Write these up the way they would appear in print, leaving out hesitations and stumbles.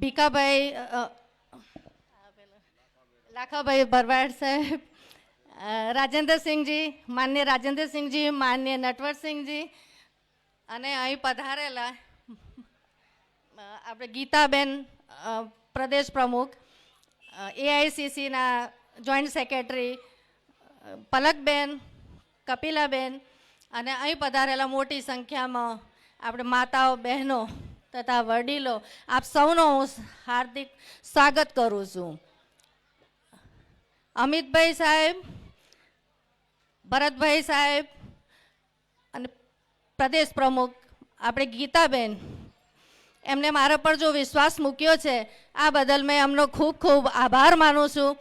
ભીખાભાઈ લાખાભાઈ ભરવાડ સાહેબ, રાજેન્દ્રસિંહજી, માન્ય રાજેન્દ્રસિંહજી, માન્ય નટવરસિંહજી અને અહીં પધારેલા આપણે ગીતાબેન પ્રદેશ પ્રમુખ, એઆઈસીસીના જોઈન્ટ સેક્રેટરી પલકબેન, કપિલાબેન અને અહીં પધારેલા મોટી સંખ્યામાં આપણે માતાઓ, બહેનો તથા વડીલો, આપ સૌનો હું હાર્દિક સ્વાગત કરું છું. અમિતભાઈ સાહેબ, ભરતભાઈ સાહેબ અને પ્રદેશ પ્રમુખ આપણે ગીતાબેન, એમને મારા પર જો વિશ્વાસ મૂક્યો છે આ બદલ મેં એમનો ખૂબ ખૂબ આભાર માનું છું.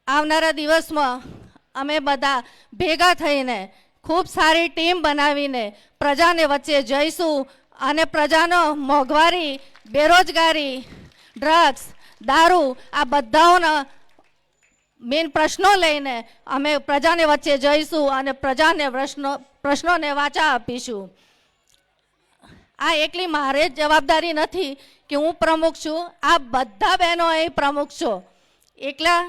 આવનારા દિવસમાં અમે બધા ભેગા થઈને ખૂબ સારી ટીમ બનાવીને પ્રજાને વચ્ચે જઈશું અને પ્રજાનો મોંઘવારી, બેરોજગારી, ડ્રગ્સ, દારૂ આ બધાઓના મેઇન પ્રશ્નો લઈને અમે પ્રજાને વચ્ચે જઈશું અને પ્રજાને પ્રશ્નોને વાચા આપીશું. આ એકલી મારે જ જવાબદારી નથી કે હું પ્રમુખ છું, આ બધા બહેનો અહીં પ્રમુખ છો. એકલા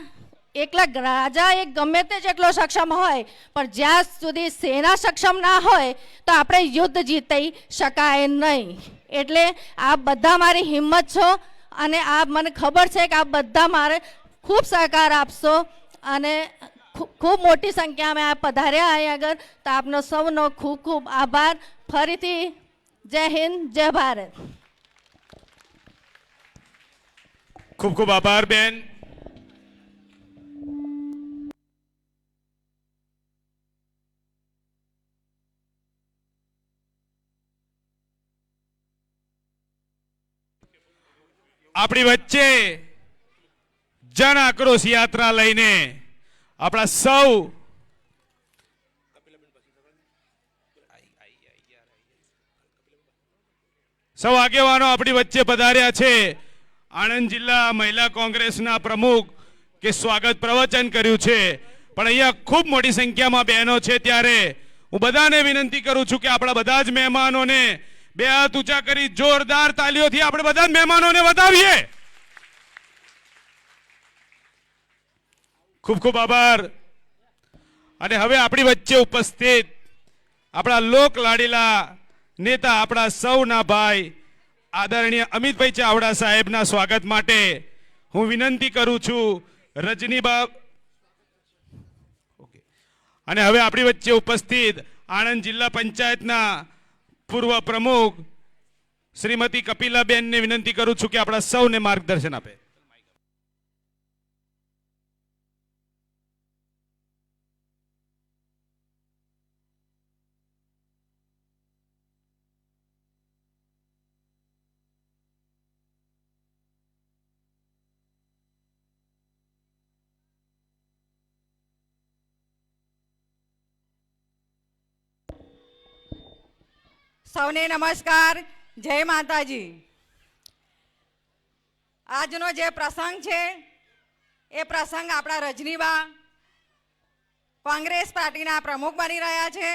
રાજા એક ગમે તે જેટલો સક્ષમ હોય પણ જ્યાં સુધી સેના સક્ષમ ના હોય તો આપણે યુદ્ધ જીતી શકાય નહીં. એટલે આ બધા મારી હિંમત છો અને આ મને ખબર છે કે આ બધા મારે ખૂબ સહકાર આપશો અને ખૂબ મોટી સંખ્યામાં આ પધાર્યા અહીં આગળ, તો આપનો સૌનો ખૂબ ખૂબ આભાર. ફરીથી જય હિન્દ, જય ભારત. ખૂબ ખૂબ આભાર બેન. આપણી વચ્ચે જન આક્રોશ યાત્રા લઈને આપણા સૌ આગેવાનો આપણી વચ્ચે પધાર્યા છે. આણંદ જિલ્લા મહિલા કોંગ્રેસના પ્રમુખ કે સ્વાગત પ્રવચન કર્યું છે, પણ અહીંયા ખૂબ મોટી સંખ્યામાં બહેનો છે ત્યારે હું બધાને વિનંતી કરું છું કે આપણા બધા જ મહેમાનોને બે હાથ ઊંચા કરી જોરદાર તાલીઓથી આપણે બધા જ મહેમાનોને વધાવીએ. ખૂબ ખૂબ આભાર. અને હવે આપણી વચ્ચે ઉપસ્થિત આપણા લોક લાડીલા નેતા, આપણા સૌના ભાઈ આદરણીય અમિતભાઈ ચાવડા સાહેબના સ્વાગત માટે હું વિનંતી કરું છું રજનીબા. અને હવે આપણી વચ્ચે ઉપસ્થિત આણંદ જિલ્લા પંચાયતના પૂર્વ પ્રમુખ શ્રીમતી કપિલાબેનને વિનંતી કરું છું કે આપણા સૌને માર્ગદર્શન આપે. સૌને નમસ્કાર, જય માતાજી. આજનો જે પ્રસંગ છે એ પ્રસંગ આપણા રજનીબા કોંગ્રેસ પાર્ટીના પ્રમુખ બની રહ્યા છે,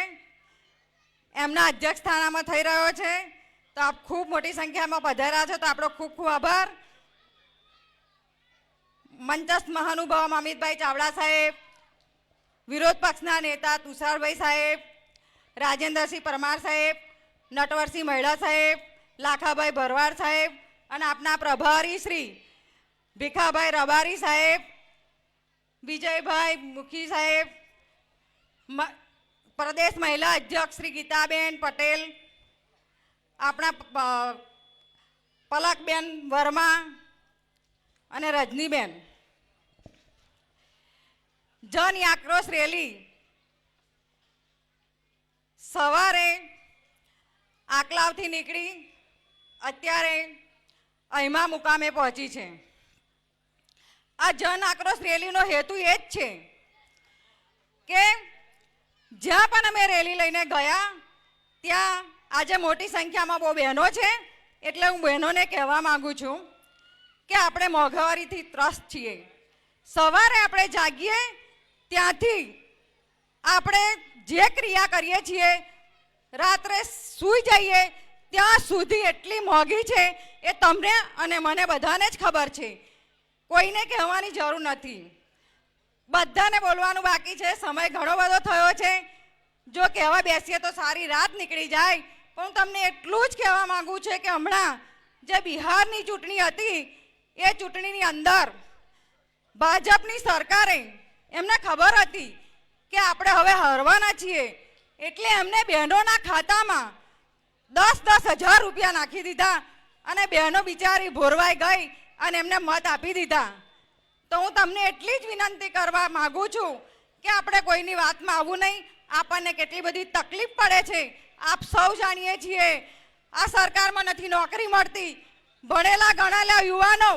એમના અધ્યક્ષ સ્થાનમાં થઈ રહ્યો છે. તો આપ ખૂબ મોટી સંખ્યામાં પધાર્યા છો, તો આપણો ખૂબ ખૂબ આભાર. મંચસ્થ મહાનુભાવ અમિતભાઈ ચાવડા સાહેબ, વિરોધ પક્ષના નેતા તુષારભાઈ સાહેબ, રાજેન્દ્રસિંહ પરમાર સાહેબ, નટવરસિંહ મહિડા સાહેબ, લાખાભાઈ ભરવાડ સાહેબ અને આપના પ્રભારી શ્રી ભીખાભાઈ રબારી સાહેબ, વિજયભાઈ મુખી સાહેબ, પ્રદેશ મહિલા અધ્યક્ષ શ્રી ગીતાબેન પટેલ, આપણા પલકબેન વર્મા અને રજનીબેન. જન આક્રોશ રેલી સવારે આકલાવથી નીકળી અત્યારે અહીમા મુકામે પહોંચી છે. આ જન આક્રોશ રેલીનો હેતુ એ જ છે કે જ્યાં પણ અમે રેલી લઈને ગયા ત્યાં આજે મોટી સંખ્યામાં બહુ બહેનો છે, એટલે હું બહેનોને કહેવા માંગુ છું કે આપણે મોંઘવારીથી ત્રસ્ત છીએ. સવારે આપણે જાગીએ ત્યાંથી આપણે જે ક્રિયા કરીએ છીએ રાત્રે સૂઈ જઈએ ત્યાં સુધી એટલી મોંઘી છે એ તમને અને મને બધાને જ ખબર છે, કોઈને કહેવાની જરૂર નથી. બધાને બોલવાનું બાકી છે, સમય ઘણો બધો થયો છે. જો કહેવા બેસીએ તો સારી રાત નીકળી જાય, પણ હું તમને એટલું જ કહેવા માંગુ છું કે હમણાં જે બિહારની ચૂંટણી હતી એ ચૂંટણીની અંદર ભાજપની સરકારે એમને ખબર હતી કે આપણે હવે હારવાના છીએ, એટલે એમને બહેનોના ખાતામાં 10,000 રૂપિયા નાખી દીધા અને બહેનો બિચારી ભોરવાઈ ગઈ અને એમને મત આપી દીધા. તો હું તમને એટલી જ વિનંતી કરવા માંગુ છું કે આપણે કોઈની વાતમાં આવવું નહીં. આપણને કેટલી બધી તકલીફ પડે છે આપ સૌ જાણીએ છીએ. આ સરકારમાં નથી નોકરી મળતી. ભણેલા ગણેલા યુવાનો,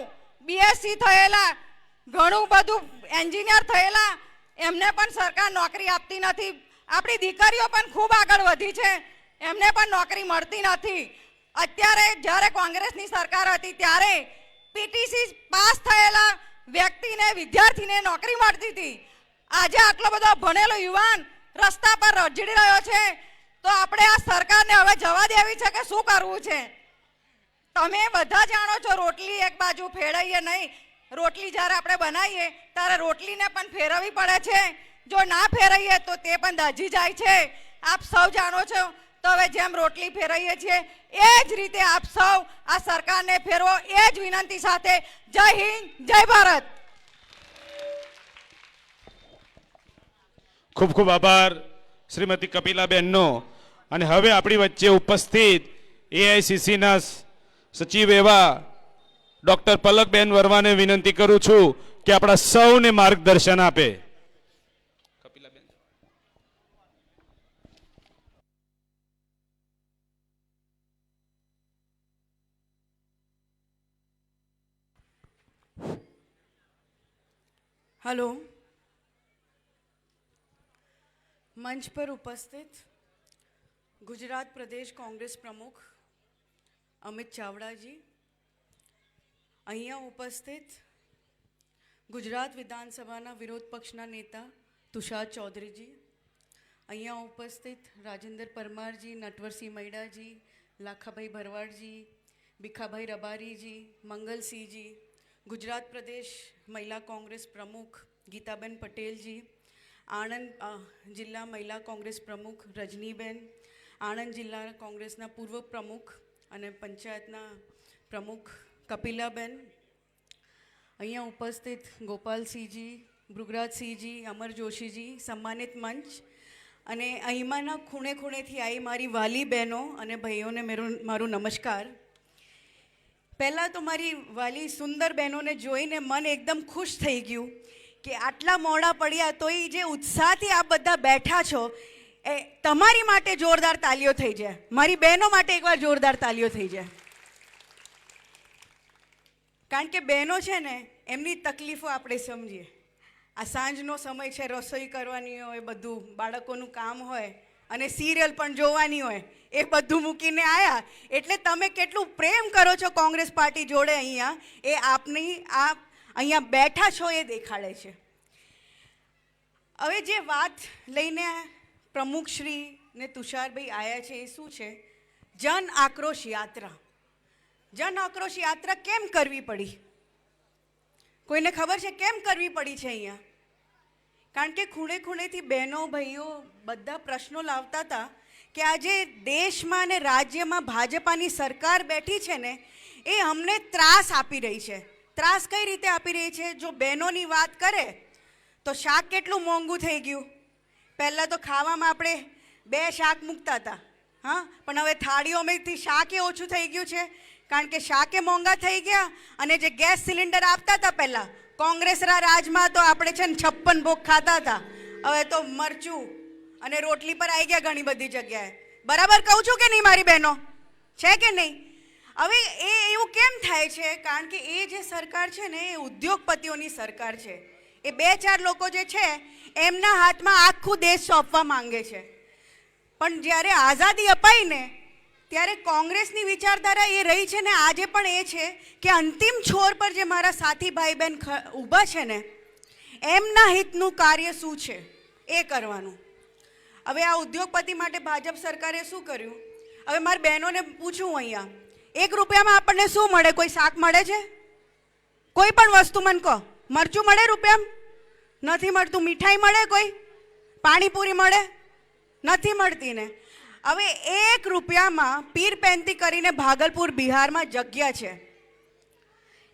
બીએસસી થયેલા, ઘણું બધું એન્જિનિયર થયેલા, એમને પણ સરકાર નોકરી આપતી નથી. આપણી દીકરીઓ પણ ખૂબ આગળ વધી છે, એમને પણ નોકરી મળતી નથી. અત્યારે જ્યારે કોંગ્રેસની સરકાર હતી ત્યારે પીટીસી પાસ થયેલા વ્યક્તિને, વિદ્યાર્થીને નોકરી મળતી હતી. આજે આટલો બધો ભણેલો યુવાન રસ્તા પર રજડી રહ્યો છે, તો આપણે આ સરકારને હવે જવા દેવી છે કે શું કરવું છે? તમે બધા જાણો છો, રોટલી એક બાજુ ફેરવીએ નહીં. રોટલી જ્યારે આપણે બનાવીએ ત્યારે રોટલીને પણ ફેરવવી પડે છે. જો ના ફેરવીએ તો તે પણ દાઝી જાય છે. આપ સૌ જાણો છો. તો હવે જેમ રોટલી ફેરવીએ છીએ એ જ રીતે આપ સૌ આ સરકારને ફેરવો, એ જ વિનંતી સાથે જય હિન્દ, જય ભારત. ખૂબ ખૂબ આભાર શ્રીમતી કપિલાબેનનો. અને હવે આપણી વચ્ચે ઉપસ્થિત એઆઈસીસીના સચિવ એવા ડોક્ટર પલકબેન વરવાને વિનંતી કરું છું કે આપણા સૌને માર્ગદર્શન આપે. કપિલાબેન. हेलो, मंच पर उपस्थित गुजरात प्रदेश कांग्रेस प्रमुख अमित चावड़ा जी, અહીંયા ઉપસ્થિત ગુજરાત વિધાનસભાના વિરોધ પક્ષના નેતા તુષાર ચૌધરીજી, અહીંયા ઉપસ્થિત રાજેન્દ્ર પરમારજી, નટવરસિંહ મૈડાજી, લાખાભાઈ ભરવાડજી, ભીખાભાઈ રબારીજી, મંગલસિંહજી, ગુજરાત પ્રદેશ મહિલા કોંગ્રેસ પ્રમુખ ગીતાબેન પટેલજી, આણંદ જિલ્લા મહિલા કોંગ્રેસ પ્રમુખ રજનીબેન, આણંદ જિલ્લા કોંગ્રેસના પૂર્વ પ્રમુખ અને પંચાયતના પ્રમુખ કપિલાબેન, અહીંયા ઉપસ્થિત ગોપાલસિંહજી, ભૃગરાજસિંહજી, અમર જોશીજી, સન્માનિત મંચ અને અહીંમાંના ખૂણે ખૂણેથી આવી મારી વાલી બહેનો અને ભાઈઓને મારું નમસ્કાર. પહેલાં તો મારી વાલી સુંદર બહેનોને જોઈને મન એકદમ ખુશ થઈ ગયું કે આટલા મોડા પડ્યા તોય જે ઉત્સાહથી આપ બધા બેઠા છો એ તમારી માટે જોરદાર તાલીઓ થઈ જાય. મારી બહેનો માટે એકવાર જોરદાર તાલીઓ થઈ જાય. કારણ કે બહેનો છે ને, એમની તકલીફો આપણે સમજીએ. આ સાંજનો સમય છે, રસોઈ કરવાની હોય, બધું બાળકોનું કામ હોય અને સિરિયલ પણ જોવાની હોય, એ બધું મૂકીને આવ્યા એટલે તમે કેટલું પ્રેમ કરો છો કોંગ્રેસ પાર્ટી જોડે અહીંયા, એ આપની આપ અહીંયા બેઠા છો એ દેખાડે છે. હવે જે વાત લઈને પ્રમુખશ્રી ને તુષારભાઈ આવ્યા છે એ શું છે? જન આક્રોશ યાત્રા. જન આક્રોશ યાત્રા કેમ કરવી પડી? કોઈને ખબર છે કેમ કરવી પડી છે અહીંયા? કારણ કે ખૂણે ખૂણેથી બહેનો ભાઈઓ બધા પ્રશ્નો લાવતા હતા કે આજે દેશમાં અને રાજ્યમાં ભાજપાની સરકાર બેઠી છે ને, એ અમને ત્રાસ આપી રહી છે. ત્રાસ કઈ રીતે આપી રહી છે? જો બહેનોની વાત કરે તો શાક કેટલું મોંઘું થઈ ગયું. પહેલાં તો ખાવામાં આપણે 2 શાક મૂકતા હતા, હા, પણ હવે થાળીઓમાંથી શાકે ઓછું થઈ ગયું છે. કારણ કે શાકે મોંઘા થઈ ગયા અને જે ગેસ સિલિન્ડર આપતા હતા પહેલાં કોંગ્રેસના રાજમાં તો આપણે છે ને 56 ભોગ ખાતા હતા, હવે તો મરચું અને રોટલી પર આવી ગયા ઘણી બધી જગ્યાએ. બરાબર કહું છું કે નહીં મારી બહેનો? છે કે નહીં? હવે એ એવું કેમ થાય છે? કારણ કે એ જે સરકાર છે ને એ ઉદ્યોગપતિઓની સરકાર છે. એ 2-4 લોકો જે છે એમના હાથમાં આખું દેશ સોંપવા માંગે છે. પણ જ્યારે આઝાદી અપાઈને ત્યારે કોંગ્રેસની વિચારધારા એ રહી છે ને આજે પણ એ છે કે અંતિમ છોર પર જે મારા સાથી ભાઈ બહેન ઊભા છે ને, એમના હિતનું કાર્ય શું છે એ કરવાનું. હવે આ ઉદ્યોગપતિ માટે ભાજપ સરકારે શું કર્યું? હવે મારી બહેનોને પૂછું અહીંયા રૂપિયામાં આપણને શું મળે? કોઈ શાક મળે છે? કોઈ પણ વસ્તુ મને કહો. મરચું મળે રૂપિયામાં? નથી મળતું. મીઠાઈ મળે? કોઈ પાણીપુરી મળે? નથી મળતી ને. હવે 1 રૂપિયામાં પીરપેંતી કરીને ભાગલપુર બિહારમાં જગ્યા છે.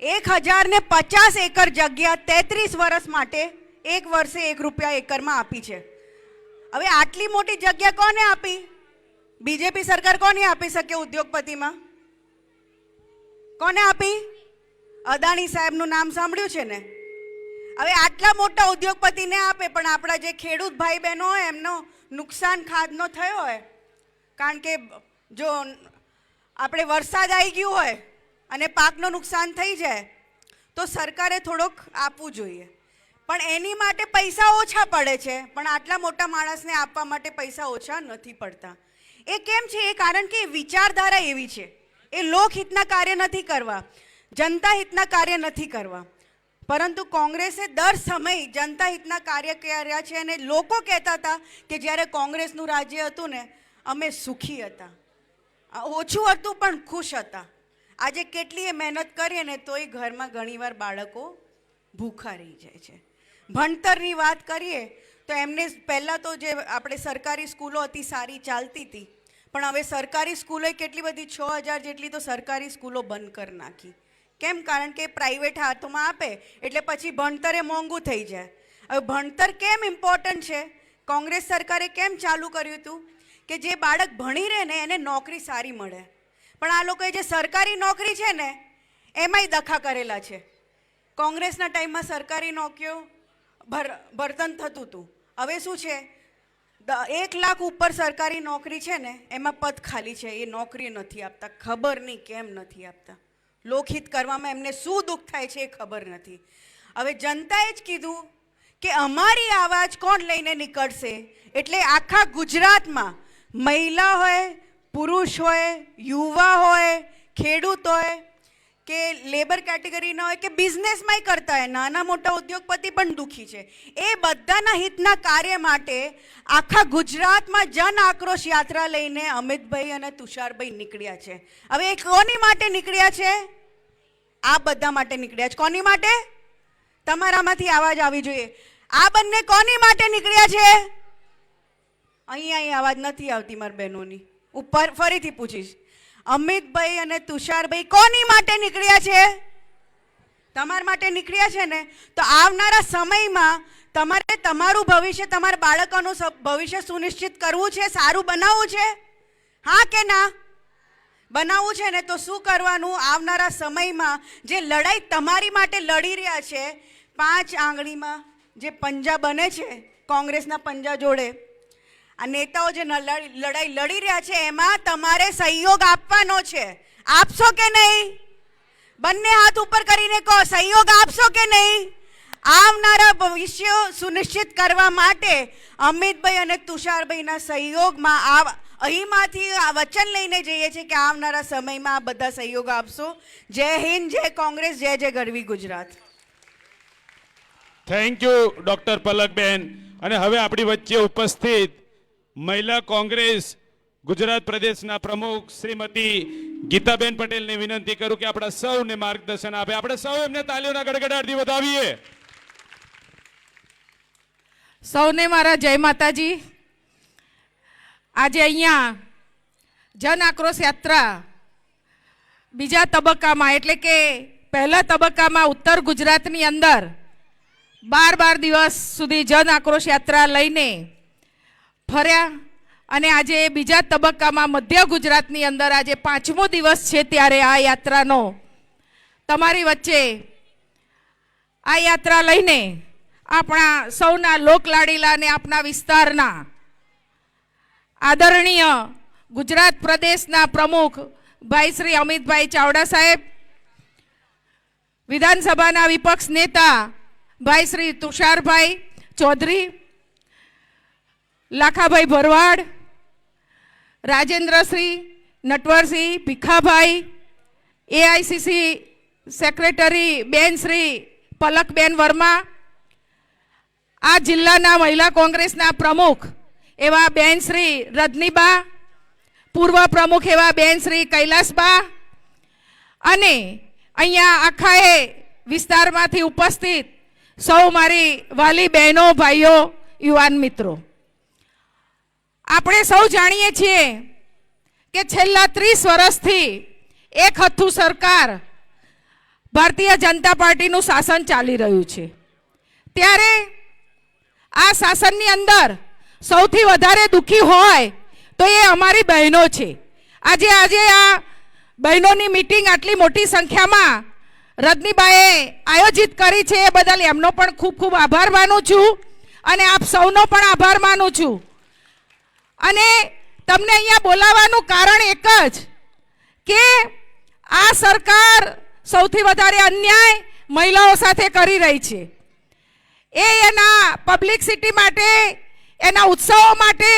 1050 એકર જગ્યા 33 વર્ષ માટે 1 વર્ષે 1 રૂપિયા એકરમાં આપી છે. હવે આટલી મોટી જગ્યા કોને આપી? બીજેપી સરકાર કોને આપી શકે? ઉદ્યોગપતિમાં કોને આપી? અદાણી સાહેબનું નામ સાંભળ્યું છે ને. હવે આટલા મોટા ઉદ્યોગપતિને આપે, પણ આપણા જે ખેડૂત ભાઈ બહેનો હોય એમનો નુકસાન ખાધનો થયો હોય, કારણ કે જો આપણે વરસાદ આવી ગયું હોય અને પાકનું નુકસાન થઈ જાય તો સરકારે થોડોક આપવું જોઈએ, પણ એની માટે પૈસા ઓછા પડે છે. પણ આટલા મોટા માણસને આપવા માટે પૈસા ઓછા નથી પડતા. એ કેમ છે? એ કારણ કે વિચારધારા એવી છે. એ લોકહિતના કાર્ય નથી કરવા, જનતા હિતના કાર્ય નથી કરવા. પરંતુ કોંગ્રેસે દર સમય જનતા હિતના કાર્ય કર્યા છે. અને લોકો કહેતા હતા કે જ્યારે કોંગ્રેસનું રાજ્ય હતું ને અમે સુખી હતા, ઓછું હતું પણ ખુશ હતા. આજે કેટલીય મહેનત કરીએ ને તોય ઘરમાં ઘણીવાર બાળકો ભૂખા રહી જાય છે. ભણતરની વાત કરીએ તો એમને પહેલાં તો જે આપણે સરકારી સ્કૂલો હતી સારી ચાલતી હતી, પણ હવે સરકારી સ્કૂલોએ કેટલી બધી 6000 જેટલી તો સરકારી સ્કૂલો બંધ કરી નાખી. કેમ? કારણ કે પ્રાઇવેટ હાથોમાં આપે એટલે પછી ભણતરે મોંઘું થઈ જાય. હવે ભણતર કેમ ઇમ્પોર્ટન્ટ છે? કોંગ્રેસ સરકારે કેમ ચાલુ કર્યું હતું કે જે બાળક ભણી રહે ને એને નોકરી સારી મળે. પણ આ લોકોએ જે સરકારી નોકરી છે ને એમાંય દખા કરેલા છે. કોંગ્રેસના ટાઈમમાં સરકારી નોકરીઓ ભરતન થતું હતું. હવે શું છે? 1 લાખ ઉપર સરકારી નોકરી છે ને એમાં પદ ખાલી છે. એ નોકરી નથી આપતા. ખબર નહીં કેમ નથી આપતા. લોકહિત કરવામાં એમને શું દુઃખ થાય છે એ ખબર નથી. હવે જનતાએ જ કીધું કે અમારી આવાજ કોણ લઈને નીકળશે? એટલે આખા ગુજરાતમાં મહિલા હોય, પુરુષ હોય, યુવા હોય, ખેડૂત હોય કે લેબર કેટેગરીના હોય કે બિઝનેસમાંય કરતા હોય, નાના મોટા ઉદ્યોગપતિ પણ દુઃખી છે. એ બધાના હિતના કાર્ય માટે આખા ગુજરાતમાં જન આક્રોશ યાત્રા લઈને અમિતભાઈ અને તુષારભાઈ નીકળ્યા છે. હવે એ કોની માટે નીકળ્યા છે? આ બધા માટે નીકળ્યા છે. કોની માટે? તમારામાંથી આવાજ આવી જોઈએ. આ બંને કોની માટે નીકળ્યા છે? અહીં આવાજ નથી આવતી મારી બહેનોની. ઉપર ફરીથી પૂછીશ. અમિતભાઈ અને તુષારભાઈ કોની માટે નીકળ્યા છે? તમારા માટે નીકળ્યા છે ને. તો આવનારા સમયમાં તમારે તમારું ભવિષ્ય, તમારા બાળકોનું ભવિષ્ય સુનિશ્ચિત કરવું છે, સારું બનાવવું છે. હા કે ના? બનાવવું છે ને તો શું કરવાનું? આવનારા સમયમાં જે લડાઈ તમારી માટે લડી રહ્યા છે, 5 આંગળીમાં જે પંજા બને છે કોંગ્રેસના પંજા જોડે, આ નેતાઓ જે લડાઈ લડી રહ્યા છે એમાં તમારે સહયોગ આપવાનો છે. આપશો કે નહીં? બંને હાથ ઉપર કરીને કહો, સહયોગ આપશો કે નહીં? આવનારા ભવિષ્ય સુનિશ્ચિત કરવા માટે અમિતભાઈ અને તુષારભાઈના સહયોગમાં અહીંમાંથી વચન લઈને જઈએ છીએ કે આવનારા સમયમાં આ બધા સહયોગ આપશો. જય હિન્દ, જય કોંગ્રેસ, જય જય ગરવી Gujarat. Thank you doctor Palakben. અને હવે આપણી વચ્ચે ઉપસ્થિત મહિલા કોંગ્રેસ ગુજરાત પ્રદેશના પ્રમુખ શ્રીમતી ગીતાબેન પટેલને વિનંતી કરું કે આપણા સૌને માર્ગદર્શન આપે. આપણે સૌ એમને તાલીઓના ગડગડાટથી વધાવીએ. સૌને મારા જય માતાજી. આજે અહીંયા જન આક્રોશ યાત્રા બીજા તબક્કામાં, એટલે કે પહેલા તબક્કામાં ઉત્તર ગુજરાતની અંદર 12 દિવસ સુધી જન આક્રોશ યાત્રા લઈને ફર્યા, અને આજે બીજા તબક્કામાં મધ્ય ગુજરાતની અંદર આજે 5મો દિવસ છે. ત્યારે આ યાત્રાનો તમારી વચ્ચે આ યાત્રા લઈને આપણા સૌના લોકલાડીલા અને આપણા વિસ્તારના આદરણીય ગુજરાત પ્રદેશના પ્રમુખ ભાઈ શ્રી અમિતભાઈ ચાવડા સાહેબ, વિધાનસભાના વિપક્ષ નેતા ભાઈ શ્રી તુષારભાઈ ચૌધરી, લાખાભાઈ ભરવાડ, રાજેન્દ્રશ્રી, નટવરસિંહ, ભીખાભાઈ, એઆઈસીસી સેક્રેટરી બેન શ્રી પલકબેન વર્મા, આ જિલ્લાના મહિલા કોંગ્રેસના પ્રમુખ એવા બેન શ્રી રજનીબા, પૂર્વ પ્રમુખ એવા બેન શ્રી કૈલાસબા, અને અહીંયા આખા એ વિસ્તારમાંથી ઉપસ્થિત સૌ મારી વાલી બહેનો ભાઈઓ યુવાન મિત્રો, આપણે સૌ જાણીએ છીએ કે છેલ્લા 30 વર્ષથી એક હથ્થું સરકાર ભારતીય જનતા પાર્ટીનું શાસન ચાલી રહ્યું છે. ત્યારે આ શાસનની અંદર સૌથી વધારે દુઃખી હોય તો એ અમારી બહેનો છે. આજે આ બહેનોની મીટિંગ આટલી મોટી સંખ્યામાં રજનીબાઈએ આયોજિત કરી છે એ બદલ એમનો પણ ખૂબ ખૂબ આભાર માનું છું અને આપ સૌનો પણ આભાર માનું છું. અને તમને અહીંયા બોલાવવાનું કારણ એક જ કે આ સરકાર સૌથી વધારે અન્યાય મહિલાઓ સાથે કરી રહી છે. એ એના પબ્લિસિટી માટે, એના ઉત્સવો માટે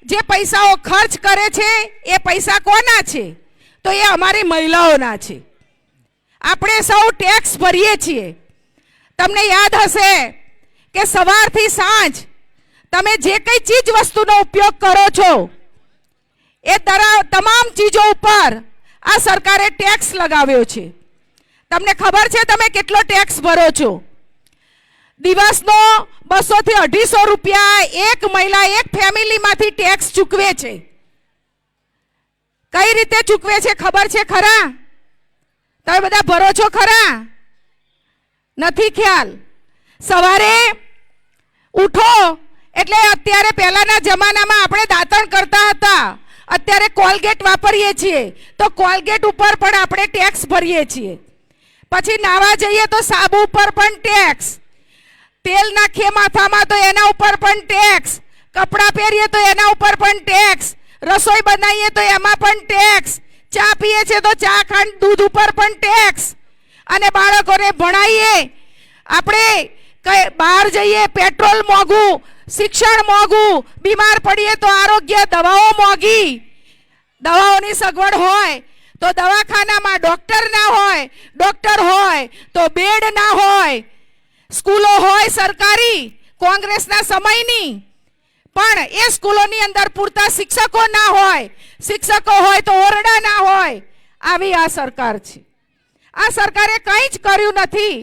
જે પૈસાઓ ખર્ચ કરે છે એ પૈસા કોના છે? તો એ અમારી મહિલાઓના છે. આપણે સૌ ટેક્સ ભરીએ છીએ. તમને યાદ હશે કે સવારથી સાંજ તમે જે કઈ ચીજ વસ્તુનો ઉપયોગ કરો છો એ તમામ ચીજો ઉપર આ સરકારે ટેક્સ લગાવ્યો છે. તમને ખબર છે તમે કેટલો ટેક્સ ભરો છો? દિવસનો 200 થી 250 રૂપિયા એક મહિલા એક ફેમિલીમાંથી ટેક્સ ચૂકવે છે. કઈ રીતે ચૂકવે છે ખબર છે ખરા? તમે બધા ભરો છો ખરા? નથી ખ્યાલ. સવારે ઉઠો એટલે અત્યારે પહેલાના જમાનામાં આપણે દાંતણ કરતા હતા, અત્યારે કોલગેટ વાપરીએ છીએ તો કોલગેટ ઉપર પણ આપણે ટેક્સ ભરીએ છીએ. પછી નાવા જઈએ તો સાબુ ઉપર પણ ટેક્સ, તેલ નાખીએ માથામાં તો એના ઉપર પણ ટેક્સ, કપડાં પહેરીએ તો એના ઉપર પણ ટેક્સ, રસોઈ બનાવીએ તો એમાં પણ ટેક્સ, ચા પીએ છીએ તો ચા ખાંડ દૂધ ઉપર પણ ટેક્સ, અને બાળકોને ભણાવીએ, આપણે બહાર જઈએ પેટ્રોલ મોંઘું, શિક્ષણ મોંઘું, બીમાર પડીએ તો આરોગ્ય દવાઓ મોંઘી, દવાઓની સગવડ હોય તો દવાખાનામાં ડોક્ટર ના હોય, ડોક્ટર હોય તો બેડ ના હોય, સ્કૂલો હોય સરકારી કોંગ્રેસના સમયની પણ એ સ્કૂલોની અંદર પૂરતા શિક્ષકો ના હોય, શિક્ષકો હોય તો ઓરડા ના હોય. આવી આ સરકાર છે. આ સરકારે કંઈ જ કર્યું નથી.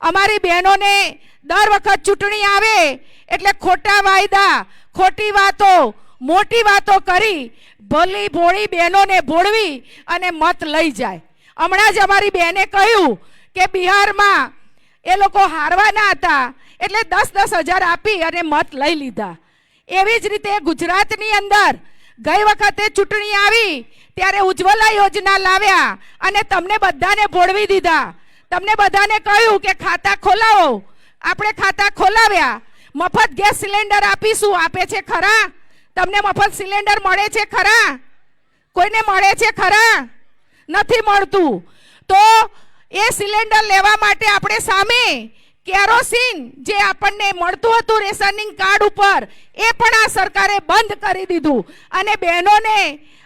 અમારી બહેનોને દર વખત ચૂંટણી આવે એટલે ખોટા વાયદા, ખોટી વાતો, મોટી વાતો કરી ભલી ભોળી બહેનોને ભોળવી અને મત લઈ જાય. હમણાં જ અમારી બહેને કહ્યું કે બિહારમાં એ લોકો હારવાના હતા એટલે 10-10 હજાર આપી અને મત લઈ લીધા. એવી જ રીતે ગુજરાતની અંદર ગઈ વખતે ચૂંટણી આવી ત્યારે ઉજ્જવલા યોજના લાવ્યા અને તમને બધાને ભોળવી દીધા. તમને બધાને કહ્યું કે ખાતા ખોલાવો. આપણે ખાતા ખોલાવ્યા. મફત ગેસ સિલિન્ડર આપીશું, આપે છે ખરા? તમને મફત સિલિન્ડર મળે છે ખરા? કોઈને મળે છે ખરા? નથી મળતું. તો એ સિલિન્ડર લેવા માટે આપણે સામે કેરોસીન જે આપણને મળતું હતું રેશનિંગ કાર્ડ ઉપર એ પણ આ સરકારે બંધ કરી દીધું. અને બહેનોને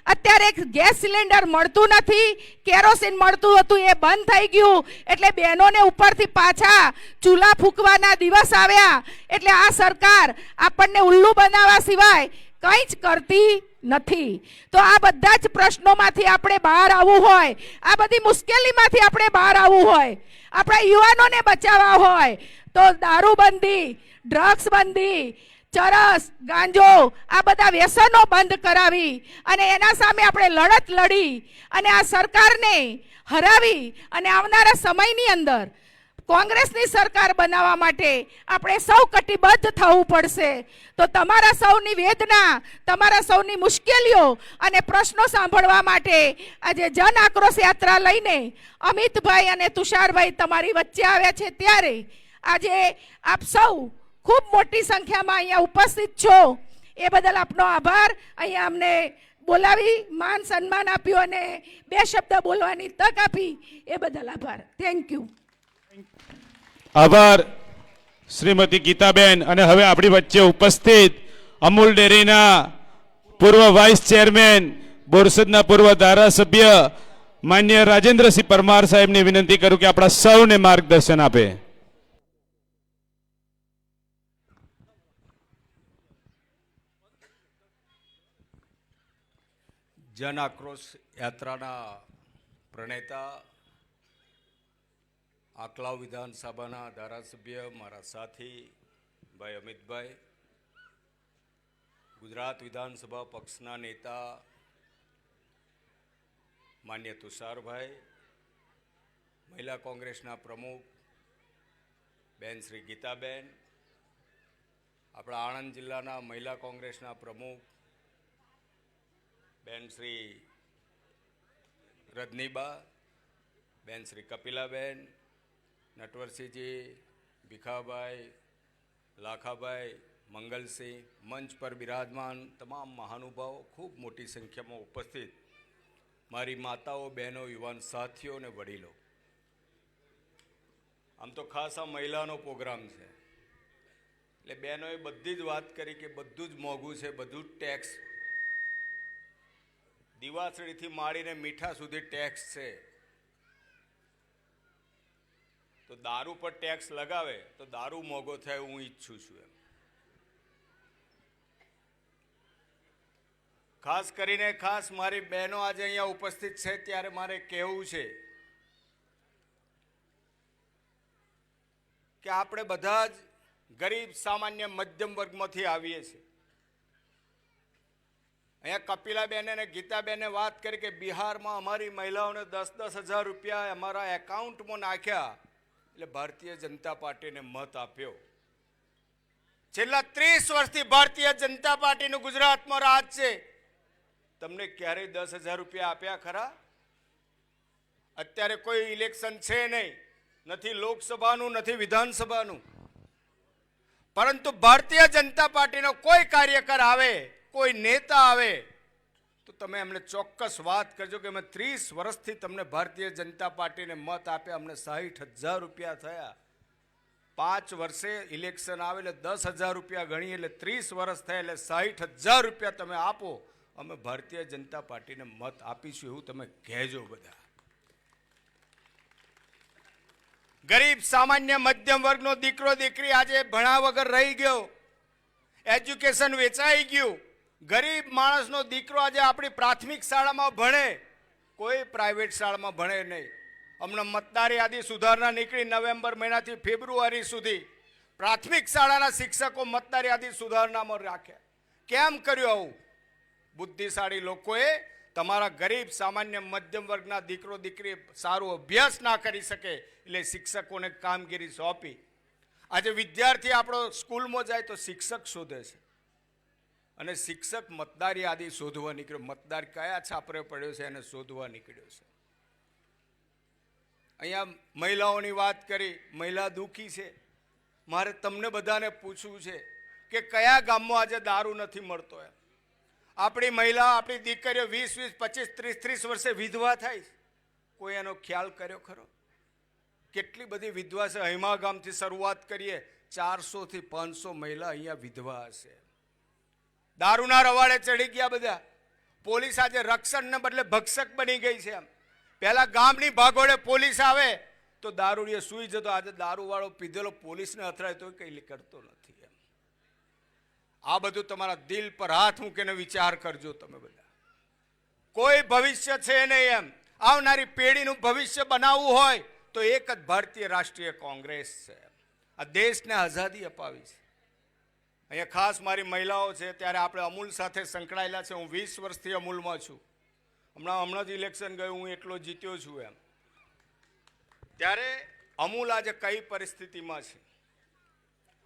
અત્યારે ગેસ સિલિન્ડર મળતું નથી, કેરોસીન મળતું હતું એ બંધ થઈ ગયું. એટલે બહેનોને ઉપરથી પાછા ચૂલા ફૂંકવાના દિવસ આવ્યા. એટલે આ સરકાર આપણને ઉલ્લુ બનાવવા સિવાય કંઈ જ કરતી નથી. તો આ બધા જ પ્રશ્નોમાંથી આપણે બહાર આવવું હોય, આ બધી મુશ્કેલીમાંથી આપણે બહાર આવવું હોય, આપણા યુવાનોને બચાવવા હોય તો દારૂબંધી, ડ્રગ્સ બંધી, ચરસ, ગાંજો આ બધા વ્યસનો બંધ કરાવી અને એના સામે આપણે લડત લડી અને આ સરકારને હરાવી અને આવનારા સમયની અંદર કોંગ્રેસની સરકાર બનાવવા માટે આપણે સૌ કટિબદ્ધ થવું પડશે. તો તમારા સૌની વેદના, તમારા સૌની મુશ્કેલીઓ અને પ્રશ્નો સાંભળવા માટે આજે જન આક્રોશ યાત્રા લઈને અમિતભાઈ અને તુષારભાઈ તમારી વચ્ચે આવ્યા છે. ત્યારે આજે આપ સૌ ખૂબ મોટી સંખ્યામાં અહીંયા ઉપસ્થિત છો એ બદલ આપનો આભાર. અહીંયા અમને બોલાવી માન સન્માન આપ્યું અને 2 શબ્દ બોલવાની તક આપી એ બદલ આભાર. Thank you. આભાર શ્રીમતી ગીતાબેન. અને હવે આપણી વચ્ચે ઉપસ્થિત અમૂલ ડેરીના પૂર્વ વાઇસ ચેરમેન, બોરસદના પૂર્વ ધારાસભ્ય માન્ય રાજેન્દ્રસિંહ પરમાર સાહેબને વિનંતી કરું કે આપણા સૌને માર્ગદર્શન આપે. જન આક્રોશ યાત્રાના પ્રણેતા આકલાવ વિધાનસભાના ધારાસભ્ય મારા સાથી ભાઈ અમિતભાઈ, ગુજરાત વિધાનસભા પક્ષના નેતા માન્ય તુષારભાઈ, મહિલા કોંગ્રેસના પ્રમુખ બેન શ્રી ગીતાબેન, આપણા આણંદ જિલ્લાના મહિલા કોંગ્રેસના પ્રમુખ બેન શ્રી રજનીબા, બેન શ્રી કપિલાબેન, નટવરસિંહજી, ભીખાભાઈ, લાખાભાઈ, મંગલસિંહ, મંચ પર બિરાજમાન તમામ મહાનુભાવો, ખૂબ મોટી સંખ્યામાં ઉપસ્થિત મારી માતાઓ, બહેનો, યુવાન સાથીઓ અને વડીલો, આમ તો ખાસ આ મહિલાનો પ્રોગ્રામ છે એટલે બહેનોએ બધી જ વાત કરી કે બધું જ મોંઘું છે, બધું જ ટેક્સ, દિવાસળીથી માંડીને મીઠા સુધી ટેક્સ છે. તો દારૂ પર ટેક્સ લગાવે તો દારૂ મોંઘો થાય હું ઈચ્છું છું. એમ ખાસ કરીને મારી બહેનો આજે અહીંયા ઉપસ્થિત છે ત્યારે મારે કહેવું છે કે આપણે બધા જ ગરીબ સામાન્ય મધ્યમ વર્ગમાંથી આવીએ છીએ. અહીંયા કપિલાબેન અને ગીતાબેને વાત કરી કે બિહારમાં અમારી મહિલાઓને 10,000 રૂપિયા અમારા એકાઉન્ટમાં નાખ્યા એટલે ભારતીય જનતા પાર્ટીને મત આપ્યો. છેલ્લા 30 વર્ષથી ભારતીય જનતા પાર્ટીનું ગુજરાતમાં રાજ છે. તમને ક્યારેય 10,000 રૂપિયા આપ્યા ખરા? અત્યારે કોઈ ઇલેક્શન છે નહીં, નથી લોકસભાનું નથી વિધાનસભાનું, પરંતુ ભારતીય જનતા પાર્ટીનો કોઈ કાર્યકર આવે, કોઈ નેતા આવે તો તમે એમને ચોક્કસ વાત કરજો કે અમે 30 વર્ષથી તમને ભારતીય જનતા પાર્ટીને મત આપ્યા, અમને 60,000 રૂપિયા થયા. 5 વર્ષે ઇલેક્શન આવે એટલે 10,000 રૂપિયા ગણીએ એટલે 30 વર્ષ થયા એટલે 60,000 રૂપિયા તમે આપો, અમે ભારતીય જનતા પાર્ટીને મત આપીશું એવું તમે કહેજો. બધા ગરીબ સામાન્ય મધ્યમ વર્ગનો દીકરો દીકરી આજે ભણા વગર રહી ગયો, એજ્યુકેશન વેચાઈ ગયું. ગરીબ માણસનો દીકરો આજે આપણી પ્રાથમિક શાળામાં ભણે, કોઈ પ્રાઇવેટ શાળામાં ભણે નહીં. હમણાં મતદાર યાદી સુધારણા નીકળી, નવેમ્બર મહિનાથી ફેબ્રુઆરી સુધી પ્રાથમિક શાળાના શિક્ષકો મતદાર યાદી સુધારણામાં રાખ્યા. કેમ કર્યું આવું? બુદ્ધિશાળી લોકોએ તમારા ગરીબ સામાન્ય મધ્યમ વર્ગના દીકરો દીકરી સારો અભ્યાસ ના કરી શકે એટલે શિક્ષકોને કામગીરી સોંપી. આજે વિદ્યાર્થી આપણો સ્કૂલમાં જાય તો શિક્ષક શોધે છે અને શિક્ષક મતદાર યાદી શોધવા નીકળ્યો, મતદાર કયા છાપરે પડ્યો છે એને શોધવા નીકળ્યો છે. અહીંયા મહિલાઓની વાત કરી, મહિલા દુઃખી છે. મારે તમને બધાને પૂછવું છે કે કયા ગામમાં આજે દારૂ નથી મળતો? એમ આપણી મહિલા, આપણી દીકરીઓ 20, 25, 30 વર્ષે વિધવા થાય, કોઈ એનો ખ્યાલ કર્યો ખરો? કેટલી બધી વિધવા છે. હિમા ગામથી શરૂઆત કરીએ, 400 થી 500 મહિલા અહીંયા વિધવા હશે. દારૂના રવાડે ચડી ગયા બધા. પોલીસ આજે રક્ષણને બદલે ભક્ષક બની ગઈ છે. એમ પહેલા ગામની ભાગોળે પોલીસ આવે તો દારૂડીએ સૂઈ જતો, આજે દારૂવાળો પીધેલો પોલીસને અથડાય તો કંઈ કરતો નથી. એમ આ બધું તમારા દિલ પર હાથ મૂકીને વિચાર કરજો તમે બધા. કોઈ ભવિષ્ય છે નહીં. એમ આવનારી પેઢીનું ભવિષ્ય બનાવવું હોય તો એક જ ભારતીય રાષ્ટ્રીય કોંગ્રેસ છે. આ દેશને આઝાદી અપાવી છે. અહીંયા ખાસ મારી મહિલાઓ છે ત્યારે આપણે અમૂલ સાથે સંકળાયેલા છે. હું 20 વર્ષથી અમૂલમાં છું. હમણાં જ ઇલેક્શન ગયું, હું એટલો જીત્યો છું. એમ ત્યારે અમૂલ આજે કઈ પરિસ્થિતિમાં છે?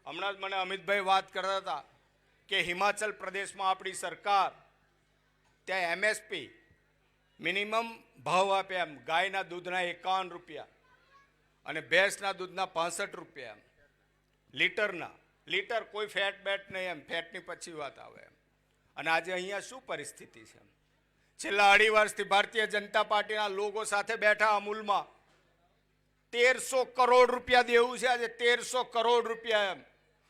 હમણાં જ મને અમિતભાઈ વાત કરતા હતા કે હિમાચલ પ્રદેશમાં આપણી સરકાર ત્યાં MSP મિનિમમ ભાવ આપે. એમ ગાયના દૂધના 51 રૂપિયા અને ભેંસના દૂધના 65 રૂપિયા લીટરના. લીટર, કોઈ ફેટ બેટ નહીં. એમ ફેટની પછી વાત આવે. એમ અને આજે અહીંયા શું પરિસ્થિતિ છે? છેલ્લા 2.5 વર્ષથી ભારતીય જનતા પાર્ટીના લોકો સાથે બેઠા અમૂલમાં 1300 કરોડ રૂપિયા દેવું છે. આજે 1300 કરોડ રૂપિયા. એમ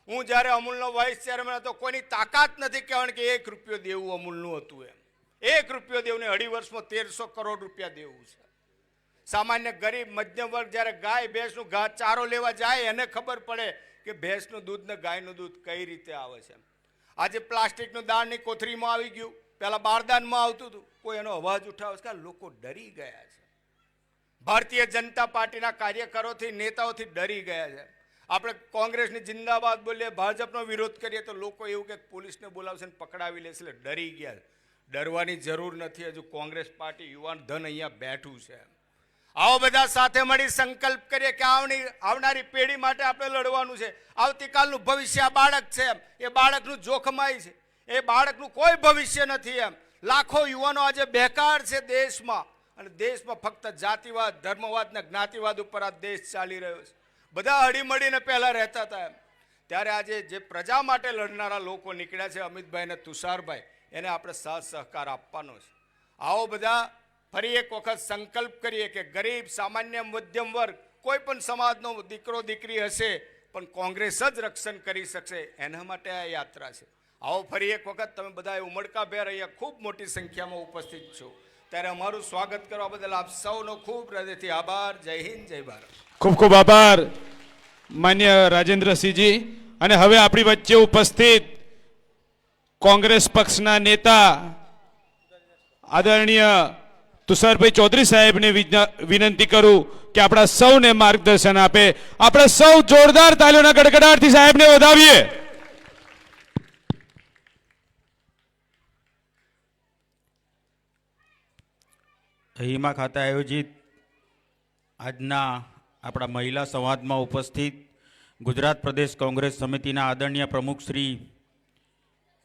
હું જ્યારે અમૂલનો વાઇસ ચેરમેન હતો કોઈની તાકાત નથી કહેવાની કે 1 રૂપિયો દેવું અમૂલનું હતું. એમ 1 રૂપિયો દેવું ને 2.5 વર્ષમાં 1300 કરોડ રૂપિયા દેવું છે. સામાન્ય ગરીબ મધ્યમ વર્ગ જ્યારે ગાય ભેંસનું ચારો લેવા જાય એને ખબર પડે કે ભેંસનું દૂધ ને ગાયનું દૂધ કઈ રીતે આવે છે. આજે પ્લાસ્ટિકનું દાળની કોથળીમાં આવી ગયું, પહેલા બારદાનમાં આવતું હતું. કોઈ એનો અવાજ ઉઠાવે છે? લોકો ડરી ગયા છે. ભારતીય જનતા પાર્ટીના કાર્યકરોથી નેતાઓથી ડરી ગયા છે. આપણે કોંગ્રેસની જિંદાબાદ બોલીએ, ભાજપનો વિરોધ કરીએ તો લોકો એવું કે પોલીસને બોલાવશે ને પકડાવી લેશે, એટલે ડરી ગયા. ડરવાની જરૂર નથી. હજુ કોંગ્રેસ પાર્ટી યુવાન ધન અહીંયા બેઠું છે. આવો બધા સાથે મળી સંકલ્પ કરીએ કે આવનારી પેઢી માટે આપણે લડવાનું છે. આવતીકાલનું ભવિષ્ય આ બાળક છે, એ બાળકનું જોખમાય છે, એ બાળકનું કોઈ ભવિષ્ય નથી. લાખો યુવાનો આજે બેકાર છે દેશમાં, અને દેશમાં ફક્ત જાતિવાદ, ધર્મવાદ ને જ્ઞાતિવાદ ઉપર આ દેશ ચાલી રહ્યો છે. બધા હળીમળીને પહેલા રહેતા હતા. ત્યારે આજે જે પ્રજા માટે લડનારા લોકો નીકળ્યા છે, અમિતભાઈ અને તુષારભાઈ, એને આપણે સાથ સહકાર આપવાનો છે. આવો બધા ફરી એક વખત સંકલ્પ કરીએ કે ગરીબ, સામાન્ય, મધ્યમ વર્ગ, કોઈ પણ સમાજનો દીકરો દીકરી હશે પણ કોંગ્રેસ જ રક્ષણ કરી શકશે. એના માટે આ યાત્રા છે. આવો ફરી એક વખત તમે બધા ઉમળકાભેર અહીંયા ખૂબ મોટી સંખ્યામાં ઉપસ્થિત છો, ત્યારે અમારું સ્વાગત કરવા બદલ આપ સૌનો ખૂબ હૃદયથી આભાર. જય હિન્દ, જય ભારત. ખૂબ ખૂબ આભાર માન્ય રાજેન્દ્રસિંહજી. અને હવે આપણી વચ્ચે ઉપસ્થિત કોંગ્રેસ પક્ષના નેતા આદરણીય તુષારભાઈ ચૌધરી સાહેબને વિનંતી કરું કે આપણા સૌને માર્ગદર્શન આપે. આપણે સૌ જોરદાર તાલીઓના ગડગડાટથી સાહેબને વધાવીએ. હિમા ખાતે આયોજિત આજના આપણા મહિલા સંવાદમાં ઉપસ્થિત ગુજરાત પ્રદેશ કોંગ્રેસ સમિતિના આદરણીય પ્રમુખ શ્રી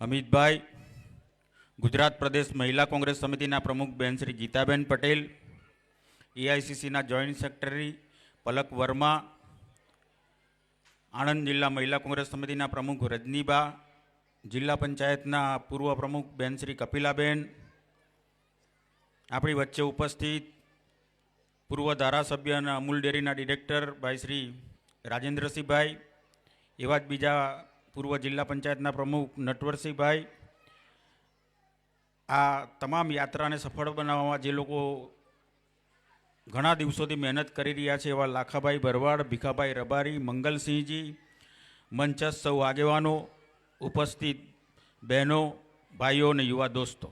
અમિતભાઈ, ગુજરાત પ્રદેશ મહિલા કોંગ્રેસ સમિતિના પ્રમુખ બેન શ્રી ગીતાબેન પટેલ, એઆઈસીસીના જોઈન્ટ સેક્રેટરી પલક વર્મા, આણંદ જિલ્લા મહિલા કોંગ્રેસ સમિતિના પ્રમુખ રજનીબા, જિલ્લા પંચાયતના પૂર્વ પ્રમુખ બેન શ્રી કપિલાબેન, આપણી વચ્ચે ઉપસ્થિત પૂર્વ ધારાસભ્ય અને અમૂલ ડેરીના ડિરેક્ટર ભાઈ શ્રી રાજેન્દ્રસિંહભાઈ, એવા જ બીજા પૂર્વ જિલ્લા પંચાયતના પ્રમુખ નટવરસિંહભાઈ, આ તમામ યાત્રાને સફળ બનાવવામાં જે લોકો ઘણા દિવસોથી મહેનત કરી રહ્યા છે એવા લાખાભાઈ ભરવાડ, ભીખાભાઈ રબારી, મંગલસિંહજી, મંચસ્થ સૌ આગેવાનો, ઉપસ્થિત બહેનો, ભાઈઓ અને યુવા દોસ્તો,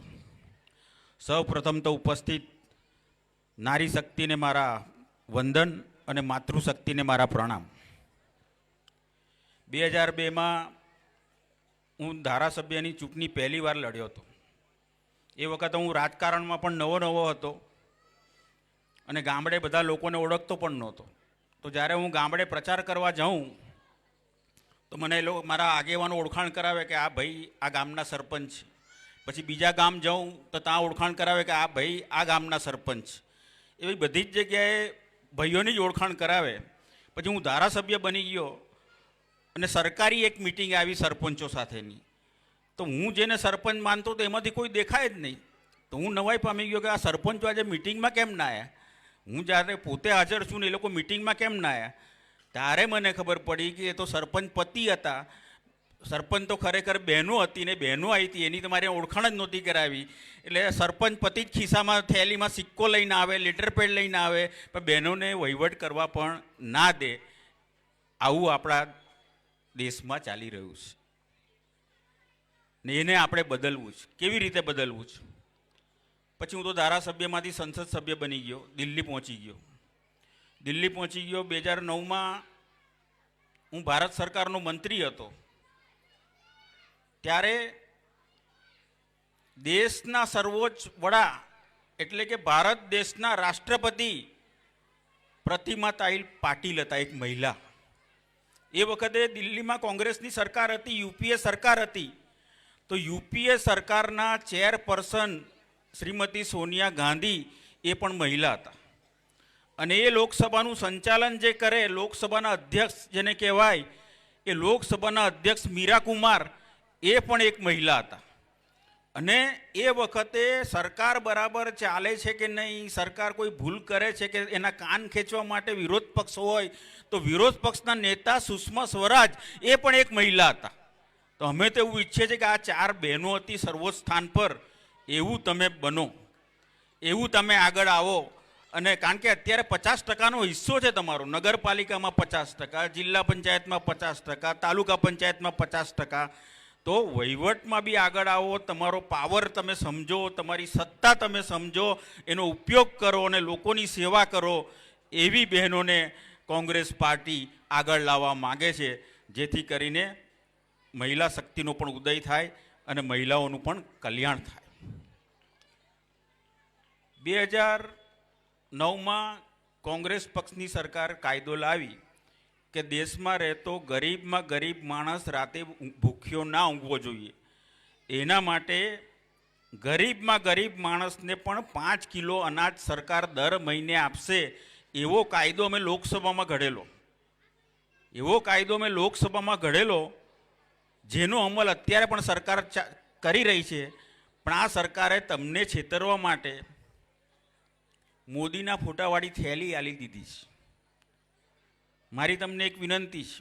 સૌ પ્રથમ તો ઉપસ્થિત નારી શક્તિને મારા વંદન અને માતૃશક્તિને મારા પ્રણામ. 2002માં હું ધારાસભ્યની ચૂંટણી પહેલી વાર લડ્યો હતો. એ વખતે હું રાજકારણમાં પણ નવો હતો અને ગામડે બધા લોકોને ઓળખતો પણ નહોતો. તો જ્યારે હું ગામડે પ્રચાર કરવા જાઉં તો મને મારા આગેવાનો ઓળખાણ કરાવે કે આ ભાઈ આ ગામના સરપંચ. પછી બીજા ગામ જાઉં તો ત્યાં ઓળખાણ કરાવે કે આ ભાઈ આ ગામના સરપંચ. એવી બધી જ જગ્યાએ ભાઈઓની જ ઓળખાણ કરાવે. પછી હું ધારાસભ્ય બની ગયો અને સરકારી એક મિટિંગ આવી સરપંચો સાથેની. તો હું જેને સરપંચ માનતો તો એમાંથી કોઈ દેખાય જ નહીં. તો હું નવાઈ પામી ગયો કે આ સરપંચો આજે મિટિંગમાં કેમ ના આવ્યા. હું જ્યારે પોતે હાજર છું ને એ લોકો મિટિંગમાં કેમ ના આવ્યા. ત્યારે મને ખબર પડી કે એ તો સરપંચ પતિ હતા. સરપંચ તો ખરેખર બહેનો હતી ને બહેનો આવી હતી, એની તમારે ઓળખાણ જ નહોતી કરાવી. એટલે સરપંચ પતિ જ ખિસ્સામાં થેલીમાં સિક્કો લઈને આવે, લેટર પેડ લઈને આવે, પણ બહેનોને વહીવટ કરવા પણ ના દે. આવું આપણા દેશમાં ચાલી રહ્યું છે ને એને આપણે બદલવું છે. કેવી રીતે બદલવું છે? પછી હું તો ધારાસભ્યમાંથી સંસદ સભ્ય બની ગયો, દિલ્હી પહોંચી ગયો. 2009માં હું ભારત સરકારનો મંત્રી હતો. ત્યારે દેશના સર્વોચ્ચ વડા એટલે કે ભારત દેશના રાષ્ટ્રપતિ પ્રતિમાતાઈ પાટીલ હતા, એક મહિલા. એ વખતે દિલ્હીમાં કોંગ્રેસની સરકાર હતી, યુપીએ સરકાર હતી. તો યુપીએ સરકારના ચેરપર્સન શ્રીમતી સોનિયા ગાંધી એ પણ મહિલા હતા. અને એ લોકસભાનું સંચાલન જે કરે, લોકસભાના અધ્યક્ષ જેને કહેવાય, એ લોકસભાના અધ્યક્ષ મીરા કુમાર એ પણ એક મહિલા હતા. અને એ વખતે સરકાર બરાબર ચાલે છે કે નહીં, સરકાર કોઈ ભૂલ કરે છે કે એના કાન ખેંચવા માટે વિરોધ પક્ષ હોય તો વિરોધ પક્ષના નેતા સુષ્મા સ્વરાજ એ પણ એક મહિલા હતા. તો અમે તો એવું ઈચ્છીએ છીએ કે આ 4 બહેનો હતી સર્વોચ્ચ સ્થાન પર, એવું તમે બનો, એવું તમે આગળ આવો. અને કારણ કે અત્યારે 50%નો હિસ્સો છે તમારો. નગરપાલિકામાં 50%, જિલ્લા પંચાયતમાં 50%, તાલુકા પંચાયતમાં 50%. તો વહીવટમાં બી આગળ આવો, તમારો પાવર તમે સમજો, તમારી સત્તા તમે સમજો, એનો ઉપયોગ કરો અને લોકોની સેવા કરો. એવી બહેનોને કોંગ્રેસ પાર્ટી આગળ લાવવા માગે છે, જેથી કરીને મહિલા શક્તિનો પણ ઉદય થાય અને મહિલાઓનું પણ કલ્યાણ થાય. 2009માં કોંગ્રેસ પક્ષની સરકાર કાયદો લાવી કે દેશમાં રહેતો ગરીબમાં ગરીબ માણસ રાતે ભૂખ્યો ના ઊંઘવો જોઈએ. એના માટે ગરીબમાં ગરીબ માણસને પણ 5 કિલો અનાજ સરકાર દર મહિને આપશે એવો કાયદો અમે લોકસભામાં ઘડેલો. જેનો અમલ અત્યારે પણ સરકાર કરી રહી છે. પણ આ સરકારે તમને છેતરવા માટે મોદીના ફોટાવાળી થેલી આલી દીધી છે. મારી તમને એક વિનંતી છે,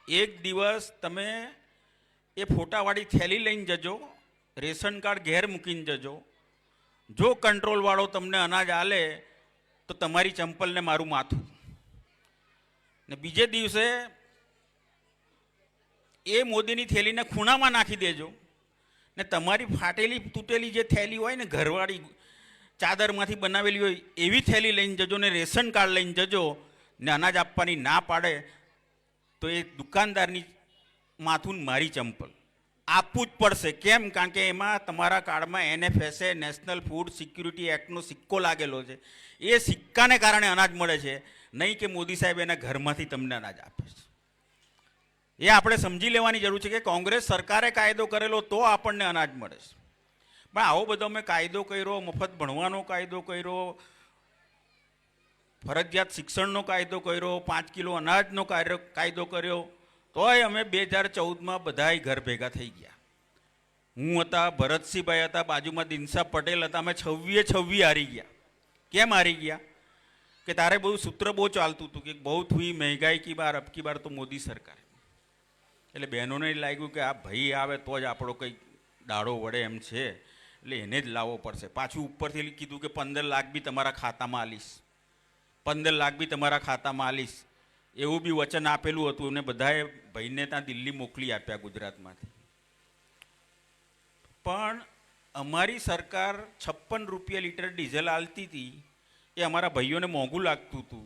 એક દિવસ તમે એ ફોટાવાળી થેલી લઈને જજો, રેશન કાર્ડ ઘેર મૂકીને જજો. જો કંટ્રોલવાળો તમને અનાજ આલે તો તમારી ચંપલને મારું માથું. ને બીજે દિવસે એ મોદીની થેલીને ખૂણામાં નાખી દેજો. ને તમારી ફાટેલી તૂટેલી જે થેલી હોય ને, ઘરવાળી ચાદરમાંથી બનાવેલી હોય, એવી થેલી લઈને જજો ને રેશન કાર્ડ લઈને જજો. ને અનાજ આપવાની ના પાડે તો એ દુકાનદારની માથું મારી ચંપલ આપવું જ પડશે. કેમ? કારણ કે એમાં તમારા કાર્ડમાં NFSA નેશનલ ફૂડ સિક્યુરિટી એક્ટનો સિક્કો લાગેલો છે. એ સિક્કાને કારણે અનાજ મળે છે, નહીં કે મોદી સાહેબ એના ઘરમાંથી તમને અનાજ આપે છે. એ આપણે સમજી લેવાની જરૂર છે કે કોંગ્રેસ સરકારે કાયદો કરેલો તો આપણને અનાજ મળે છે. પણ આવો બધો અમે કાયદો કર્યો, મફત ભણવાનો કાયદો કર્યો, ફરજિયાત શિક્ષણનો કાયદો કર્યો, 5 કિલો અનાજનો કાયદો કર્યો, તોય અમે 2014માં બધાય ઘર ભેગા થઈ ગયા. હું હતા, ભરતસિંહભાઈ હતા, બાજુમાં દિનસા પટેલ હતા. અમે 26 હારી ગયા. કેમ હારી ગયા? કે તારે બહુ સૂત્ર બહુ ચાલતું હતું કે બહુ હુઈ મહેંગાઈ કી બાર, અબકી બાર તો મોદી સરકાર. એટલે બહેનોને લાગ્યું કે આ ભાઈ આવે તો જ આપણો કંઈક દાડો વડે એમ છે, એટલે એને જ લાવવો પડશે. પાછું ઉપરથી કીધું કે 15 લાખ બી તમારા ખાતામાં આલીશ, 15 લાખ બી તમારા ખાતામાં આલીશ, એવું બી વચન આપેલું હતું. અને બધાએ ભાઈને ત્યાં દિલ્હી મોકલી આપ્યા ગુજરાતમાંથી. પણ અમારી સરકાર 56 રૂપિયા લીટર ડીઝલ આલતી હતી, એ અમારા ભાઈઓને મોંઘું લાગતું હતું.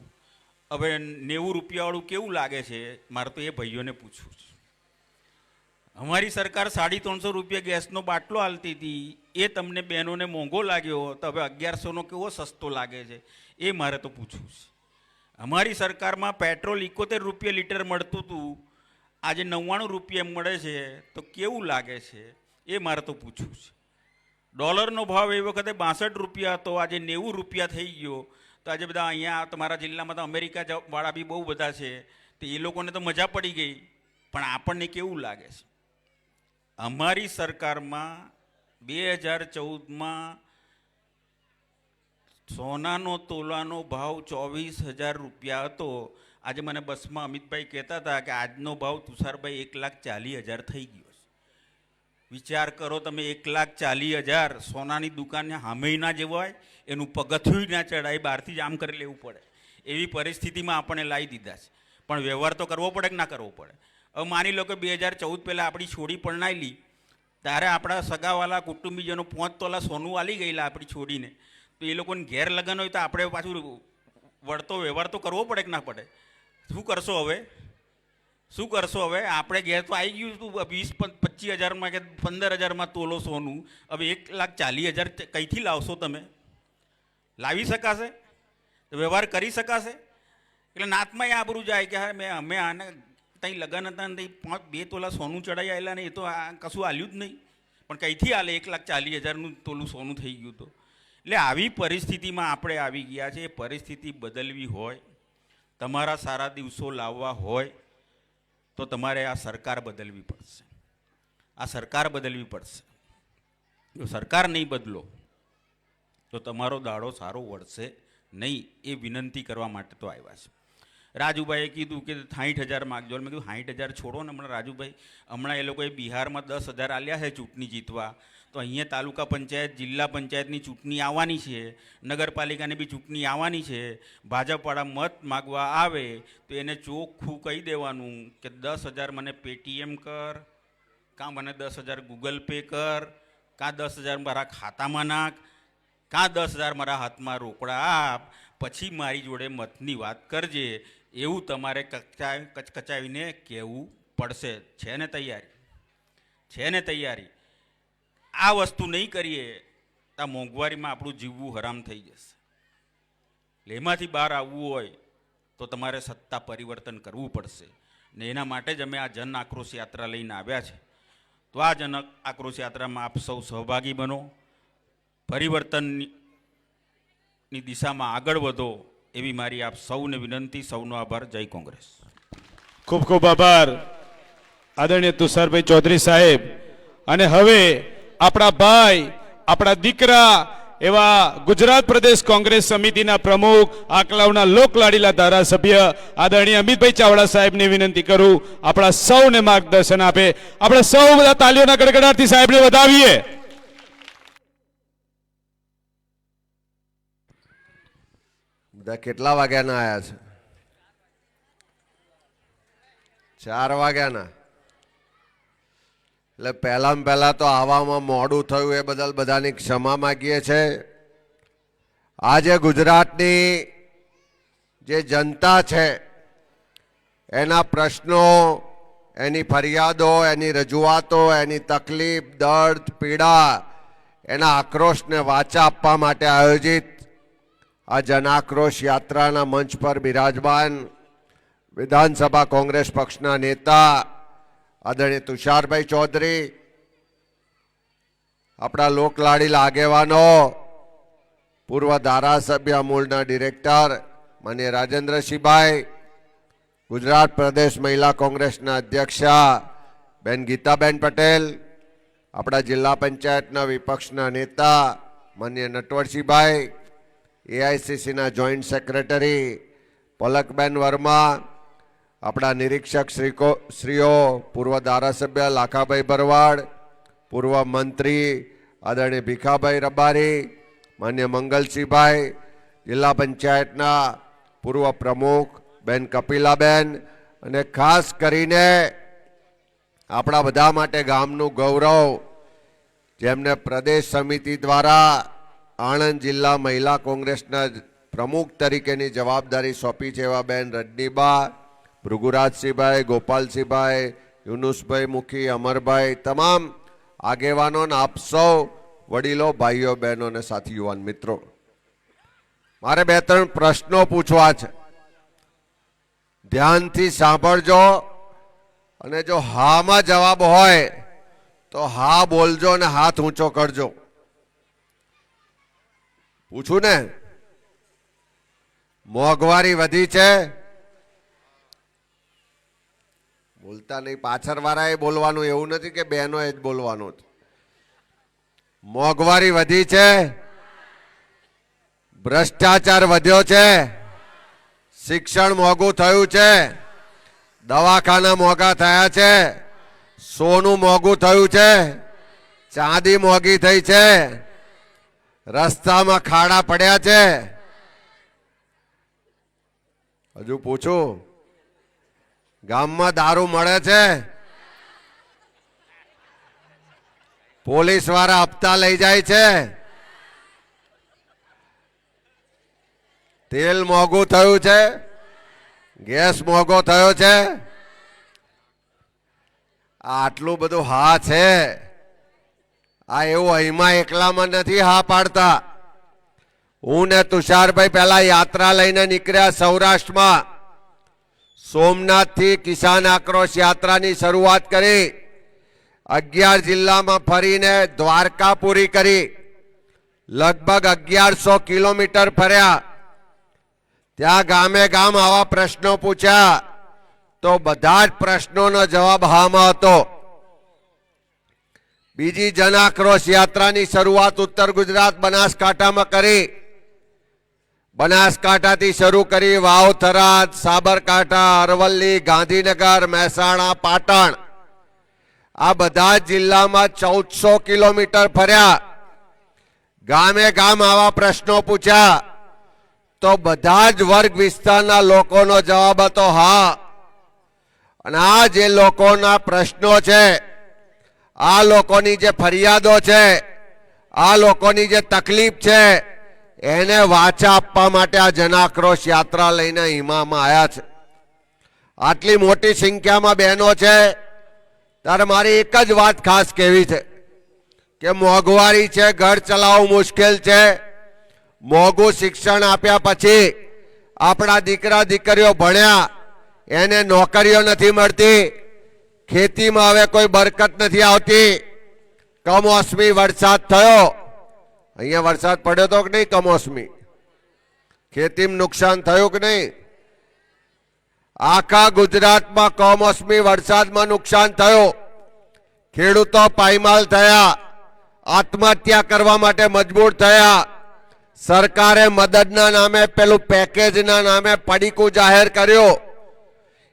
હવે 90 રૂપિયાવાળું કેવું લાગે છે, મારે તો એ ભાઈઓને પૂછવું છે. અમારી સરકાર 350 રૂપિયા ગેસનો બાટલો આલતી હતી, એ તમને બહેનોને મોંઘો લાગ્યો, તો હવે 1100નો કેવો સસ્તો લાગે છે, એ મારે તો પૂછવું છે. અમારી સરકારમાં પેટ્રોલ 71 રૂપિયા લીટર મળતું હતું, આજે 99 રૂપિયા મળે છે, તો કેવું લાગે છે, એ મારે તો પૂછવું છે. ડોલરનો ભાવ એ વખતે 62 રૂપિયા હતો, આજે 90 રૂપિયા થઈ ગયો. તો આજે બધા અહીંયા તમારા જિલ્લામાં તો અમેરિકા વાળા બી બહુ બધા છે, તો એ લોકોને તો મજા પડી ગઈ. પણ આપણને કેવું લાગે છે? અમારી સરકારમાં 2014માં સોનાનો તોલાનો ભાવ 24,000 રૂપિયા હતો. આજે મને બસમાં અમિતભાઈ કહેતા હતા કે આજનો ભાવ તુષારભાઈ 1,40,000 થઈ ગયો છે. વિચાર કરો તમે, 1,40,000 સોનાની દુકાનને હામે ના જવાય, એનું પગથિયું ના ચડાય, બહારથી જ આમ કરી લેવું પડે. એવી પરિસ્થિતિમાં આપણને લાવી દીધા છે. પણ વ્યવહાર તો કરવો પડે કે ના કરવો પડે? હવે માની લો કે 2014 પહેલાં આપણી છોડી પરણાયેલી, ત્યારે આપણા સગાવાલા કુટુંબીજનો 5 તોલા સોનું આલી ગયેલા આપણી છોડીને, તો એ લોકોને ઘેર લગ્ન હોય તો આપણે પાછું વળતો વ્યવહાર તો કરવો પડે કે ના પડે? શું કરશો હવે? આપણે ઘેર તો આવી ગયું હતું 20-25 હજારમાં કે 15,000માં તોલો સોનું. હવે 1,40,000 કઈથી લાવશો તમે? લાવી શકાશે? વ્યવહાર કરી શકાશે? એટલે નાતમાં આબરૂ જાય કે હા અમે આને ત્યાં લગ્ન હતા ને 2 તોલા સોનું ચડાવી આવેલા ને, એ તો આ કશું આલ્યું જ નહીં. પણ કંઈથી આલે? 1,40,000નું તોલું સોનું થઈ ગયું હતું. એટલે આવી પરિસ્થિતિમાં આપણે આવી ગયા છે. એ પરિસ્થિતિ બદલવી હોય, તમારા સારા દિવસો લાવવા હોય, તો તમારે આ સરકાર બદલવી પડશે. જો સરકાર નહીં બદલો તો તમારો દાડો સારો વળશે નહીં. એ વિનંતી કરવા માટે તો આવ્યા છે. રાજુભાઈએ કીધું કે 60,000 માગજો. મેં કીધું 60,000 છોડો ને. હમણાં રાજુભાઈ, હમણાં એ લોકોએ બિહારમાં 10,000 આલ્યા છે ચૂંટણી જીતવા. તો અહીંયા તાલુકા પંચાયત, જિલ્લા પંચાયતની ચૂંટણી આવવાની છે, નગરપાલિકાની બી ચૂંટણી આવવાની છે. ભાજપવાળા મત માગવા આવે તો એને ચોખ્ખું કહી દેવાનું કે 10,000 મને પેટીએમ કર, કાં મને 10,000 ગૂગલ પે કર, કાં 10,000 મારા ખાતામાં નાખ, કાં 10,000 મારા હાથમાં રોકડા આપ, પછી મારી જોડે મતની વાત કરજે, એવું તમારે કચકચાવીને કહેવું પડશે. છે ને તૈયારી? છે ને તૈયારી? આ વસ્તુ નહીં કરીએ તો આ મોંઘવારીમાં આપણું જીવવું હરામ થઈ જશે. એમાંથી બહાર આવવું હોય તો તમારે સત્તા પરિવર્તન કરવું પડશે ને એના માટે જ અમે આ જન આક્રોશ યાત્રા લઈને આવ્યા છે. તો આ જન આક્રોશ યાત્રામાં આપ સૌ સહભાગી બનો, પરિવર્તનની દિશામાં આગળ વધો એવી મારી આપ સૌને વિનંતી. સૌનો આભાર. જય કોંગ્રેસ. ખૂબ ખૂબ આભાર આદરણીય તુષારભાઈ ચૌધરી સાહેબ. અને હવે આપણા ભાઈ, આપણા દીકરા એવા ગુજરાત પ્રદેશ કોંગ્રેસ સમિતિના પ્રમુખ, આકલાવના લોકલાડીલા ધારાસભ્ય આદરણીય અમિતભાઈ ચાવડા સાહેબને વિનંતી કરું આપણા સૌને માર્ગદર્શન આપે. આપણે સૌ બધા તાલીઓના ગડગડાટથી સાહેબને વધાવીએ. બધા કેટલા વાગ્યાના આયા છે? 4 વાગ્યાના. એટલે પહેલા તો આવવામાં મોડું થયું એ બદલ બધાની ક્ષમા માંગીએ છે. આજે ગુજરાતની જે જનતા છે એના પ્રશ્નો, એની ફરિયાદો, એની રજૂઆતો, એની તકલીફ, દર્દ, પીડા, એના આક્રોશને વાચા આપવા માટે આયોજિત આ જનાક્રોશ યાત્રાના મંચ પર બિરાજમાન વિધાનસભા કોંગ્રેસ પક્ષના નેતા આદરણીય તુષારભાઈ ચૌધરી, આપણા લોકલાડીલા આગેવાનો, પૂર્વ ધારાસભ્ય અમૂલના ડિરેક્ટર માનીય રાજેન્દ્રસિંહભાઈ, ગુજરાત પ્રદેશ મહિલા કોંગ્રેસના અધ્યક્ષા બેન ગીતાબેન પટેલ, આપણા જિલ્લા પંચાયતના વિપક્ષના નેતા માનીય નટવરસિંહભાઈ, એઆઈસીસીના જોઈન્ટ સેક્રેટરી પલકબેન વર્મા, આપણા નિરીક્ષક શ્રીઓ, પૂર્વ ધારાસભ્ય લાખાભાઈ ભરવાડ, પૂર્વ મંત્રી આદરણીય ભીખાભાઈ રબારી, માન્ય મંગલસિંહભાઈ, જિલ્લા પંચાયતના પૂર્વ પ્રમુખ બેન કપિલાબેન, અને ખાસ કરીને આપણા બધા માટે ગામનું ગૌરવ, જેમને પ્રદેશ સમિતિ દ્વારા આણંદ જિલ્લા મહિલા કોંગ્રેસના પ્રમુખ તરીકેની જવાબદારી સોંપી છે એવા બેન રજનીબા, ભૃગુરાજસિંહભાઈ, ગોપાલસિંહભાઈ, યુનુસભાઈ મુખી, અમરભાઈ, તમામ આગેવાનો, આપ સૌ વડીલો, ભાઈઓ, બહેનો અને સાથી યુવાન મિત્રો, મારે 2-3 પ્રશ્નો પૂછવા છે. ધ્યાનથી સાંભળજો અને જો હામાં જવાબ હોય તો હા બોલજો અને હાથ ઊંચો કરજો. પૂછું ને? મોંઘવારી વધી છે? બોલતા નહીં, પાછળ વાળાએ બોલવાનું, એવું નથી કે બહેનોએ જ બોલવાનું. મોંઘવારી વધી છે? ભ્રષ્ટાચાર વધ્યો છે? શિક્ષણ મોંઘું થયું છે? દવાખાના મોંઘા થયા છે? સોનું મોંઘું થયું છે? ચાંદી મોંઘી થઈ છે? રસ્તામાં ખાડા પડ્યા છે? હજુ પૂછું? ગામમાં દારૂ મળે છે? પોલીસ વાળા હપ્તા લઈ જાય છે? તેલ મોંઘું થયું છે? ગેસ મોંઘો થયો છે? આટલું બધું હા છે. આ એવું અહીંમાં એકલામાં નથી હા પાડતા. હું ને તુષારભાઈ પહેલા યાત્રા લઈને નીકળ્યા સૌરાષ્ટ્રમાં. સોમનાથથી કિસાન આક્રોશ યાત્રાની શરૂઆત કરી, 11 જિલ્લામાં ફરીને દ્વારકા પૂરી કરી, લગભગ 1100 કિલોમીટર ફર્યા. ત્યાં ગામે ગામ આવા પ્રશ્નો પૂછ્યા તો બધા જ પ્રશ્નોનો જવાબ હામાં હતો. બીજી જન આક્રોશ યાત્રાની શરૂઆત ઉત્તર ગુજરાત બનાસકાંઠામાં કરી. બનાસકાંઠાથી શરૂ કરી વાવ, થરાદ, સાબરકાંઠા, અરવલ્લી, ગાંધીનગર, મહેસાણા, પાટણ, આ બધા જિલ્લામાં 1400 કિલોમીટર ફર્યા. ગામે ગામ આવા પ્રશ્નો પૂછ્યા તો બધા જ વર્ગ વિસ્તારના લોકોનો જવાબ હતો હા. અને આ જે લોકોના પ્રશ્નો છે આ લોકોની જે ફરિયાદો છે, આ લોકોની જે તકલીફ છે, એને વાચા આપવા માટે આ જનાક્રોશ યાત્રા લઈને હિમામાં આવ્યા છે. આટલી મોટી સંખ્યામાં બહેનો છે ત્યારે મારી એક જ વાત ખાસ કહેવી છે કે મોંઘવારી છે, ઘર ચલાવવું મુશ્કેલ છે. મોંઘું શિક્ષણ આપ્યા પછી આપણા દીકરા દીકરીઓ ભણ્યા, એને નોકરીઓ નથી મળતી, ખેતીમાં હવે કોઈ બરકત નથી આવતી. કમોસમી વરસાદ થયો, અહીંયા વરસાદ પડ્યો તો કે નહીં? કમોસમી ખેતીમાં નુકસાન થયું કે નહીં? આખા ગુજરાતમાં કમોસમી વરસાદમાં નુકસાન થયું. ખેડૂતો પાયમાલ થયા, આત્મહત્યા કરવા માટે મજબૂર થયા. સરકારે મદદના નામે પેલું પેકેજના નામે પડીકું જાહેર કર્યું.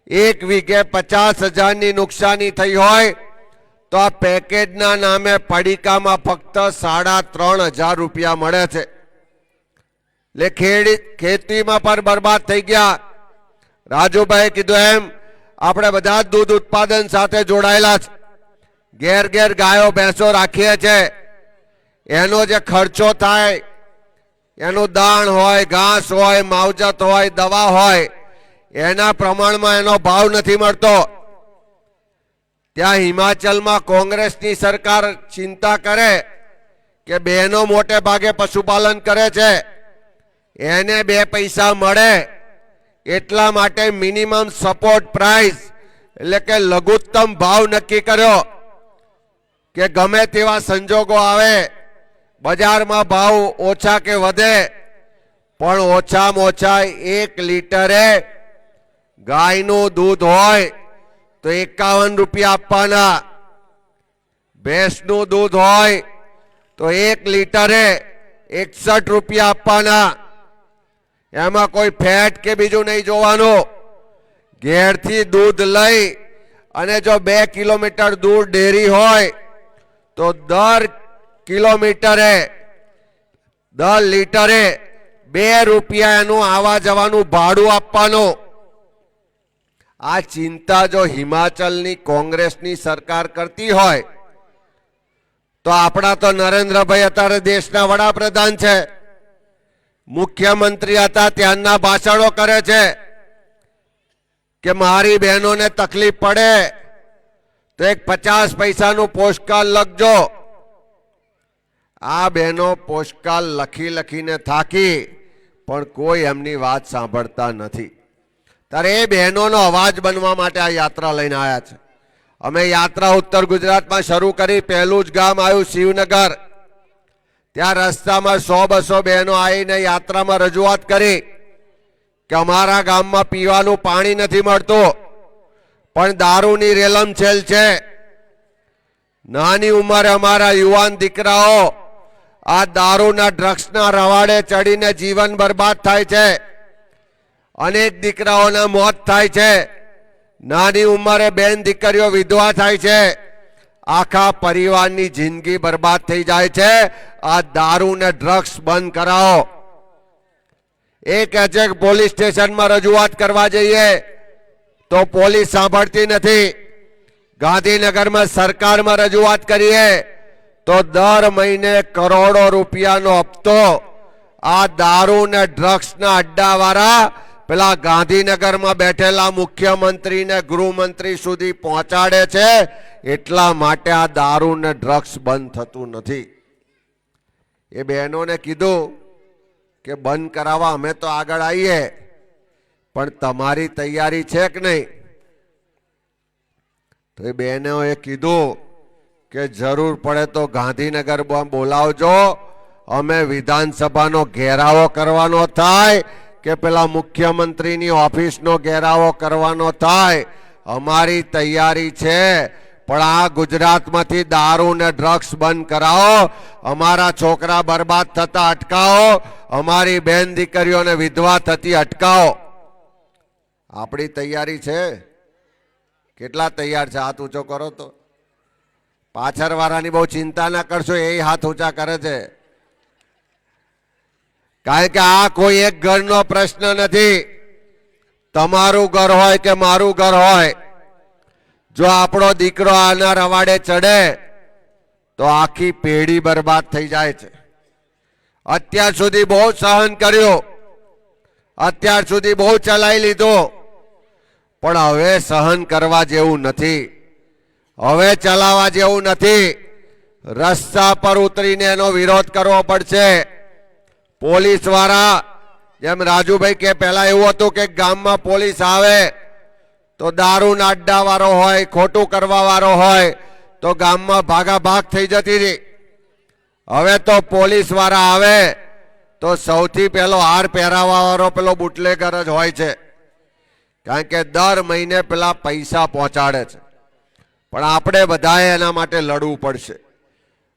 1 વીઘે 50,000ની નુકસાની થઈ હોય તો આ પેકેજના નામે પડીકામાં ફક્ત 3,500 રૂપિયા મળે છે. એટલે ખેતીમાં પણ બરબાદ થઈ ગયા. રાજુભાઈ કીધું એમ આપણે બધા જ દૂધ ઉત્પાદન સાથે જોડાયેલા છે. ઘેર ઘેર ગાયો ભેંસો રાખીએ છે. એનો જે ખર્ચો થાય, એનું દાણ હોય, ઘાસ હોય, માવજત હોય, દવા હોય, એના પ્રમાણમાં એનો ભાવ નથી મળતો. ત્યાં હિમાચલમાં કોંગ્રેસની સરકાર ચિંતા કરે કે બહેનો મોટે ભાગે પશુપાલન કરે છે, એને 2 પૈસા મળે એટલા માટે મિનિમમ સપોર્ટ પ્રાઇસ એટલે કે લઘુત્તમ ભાવ નક્કી કર્યો કે ગમે તેવા સંજોગો આવે, બજારમાં ભાવ ઓછા કે વધે, પણ ઓછામાં ઓછા 1 લીટરે ગાયનું દૂધ હોય તો 51 રૂપિયા આપવાના, ભેંસનું દૂધ હોય તો 1 લીટરે 61 રૂપિયા આપવાના. એમાં કોઈ ફેટ કે બીજું નહીં જોવાનું. ઘેરથી દૂધ લઈ અને જો 2 કિલોમીટર દૂર ડેરી હોય તો દર કિલોમીટરે 10 લીટરે 2 રૂપિયા એનું આવા જવાનું ભાડું આપવાનું. આ ચિંતા જો હિમાચલની કોંગ્રેસની સરકાર કરતી હોય તો આપણા તો નરેન્દ્રભાઈ અત્યારે દેશના વડાપ્રધાન છે, મુખ્યમંત્રી હતા ત્યાંના ભાષણો કરે છે કે મારી બહેનોને તકલીફ પડે તો એક 50 પૈસાનું પોસ્ટકાર્ડ લખજો. આ બહેનો પોસ્ટકાર્ડ લખીને થાકી પણ કોઈ એમની વાત સાંભળતા નથી. ત્યારે એ બહેનોનો અવાજ બનવા માટે આ યાત્રા લઈને આવ્યા છે. અમે યાત્રા ઉત્તર ગુજરાતમાં શરૂ કરી. પહેલું જ ગામ આવ્યું શિવનગર. ત્યાં રસ્તામાં 100-200 બહેનો આવીને યાત્રામાં રજૂઆત કરી કે અમારા ગામમાં પીવાનું પાણી નથી મળતું, પણ દારૂની રેલમછેલ છે. નાની ઉંમરે અમારા યુવાન દીકરાઓ આ દારૂના ડ્રગ્સના રવાડે ચડીને જીવન બરબાદ થાય છે. અનેક દીકરાઓના મોત થાય છે. નાની ઉંમરે બેન દીકરીઓ વિધવા થાય છે. આખા પરિવારની જિંદગી બરબાદ થઈ જાય છે. આ દારૂ ને ડ્રગ્સ બંધ કરાવો. એ કહે છે કે પોલીસ સ્ટેશનમાં રજૂઆત કરવા જઈએ તો પોલીસ સાંભળતી નથી. ગાંધીનગરમાં સરકારમાં રજૂઆત કરીએ તો દર મહિને કરોડો રૂપિયાનો હપ્તો આ દારૂ ને ડ્રગ્સના અડ્ડાવાળા પેલા ગાંધીનગરમાં બેઠેલા મુખ્યમંત્રી ને ગૃહમંત્રી સુધી પહોંચાડે છે. એટલા માટે આ દારૂ ને ડ્રગ્સ બંધ થતું નથી. એ બહેનોને કીધું કે બંધ કરાવવા અમે તો આગળ આવીએ, પણ તમારી તૈયારી છે કે નહીં? તો એ બહેનોએ કીધું કે જરૂર પડે તો ગાંધીનગરમાં બોલાવજો, અમે વિધાનસભાનો ઘેરાવો કરવાનો થાય કે પેલા મુખ્યમંત્રીની ઓફિસનો ઘેરાવો કરવાનો થાય, અમારી તૈયારી છે. પણ આ ગુજરાતમાંથી દારૂ ને ડ્રગ્સ બંધ કરાવો, અમારા છોકરા બરબાદ થતા અટકાવો, અમારી બેન દીકરીઓને વિધવા થતી અટકાવો. આપણી તૈયારી છે? કેટલા તૈયાર છે? હાથ ઊંચો કરો તો. પાછળ વાળાની બહુ ચિંતા ના કરશો, એ હાથ ઊંચા કરે છે. કારણ કે આ કોઈ એક ઘરનો પ્રશ્ન નથી. તમારું ઘર હોય કે મારું ઘર હોય, જો આપણો દીકરો આના રવાડે ચડે તો આખી પેઢી બરબાદ થઈ જાય છે. અત્યાર સુધી બહુ સહન કર્યો, અત્યાર સુધી બહુ ચલાવી લીધો, પણ હવે સહન કરવા જેવું નથી, હવે ચલાવવા જેવું નથી. રસ્તા પર ઉતરીને એનો વિરોધ કરવો પડશે. પોલીસ વાળા, જેમ રાજુભાઈ કે પહેલા એવું હતું કે ગામમાં પોલીસ આવે તો દારૂના અડ્ડા વાળો હોય, ખોટું કરવા વાળો હોય તો ગામમાં ભાગાભાગ થઈ જતી હતી. હવે તો પોલીસ વાળા આવે તો સૌથી પહેલો હાર પહેરાવા વાળો પેલો બુટલેગર જ હોય છે, કારણ કે દર મહિને પેલા પૈસા પહોંચાડે છે. પણ આપણે બધાએ એના માટે લડવું પડશે.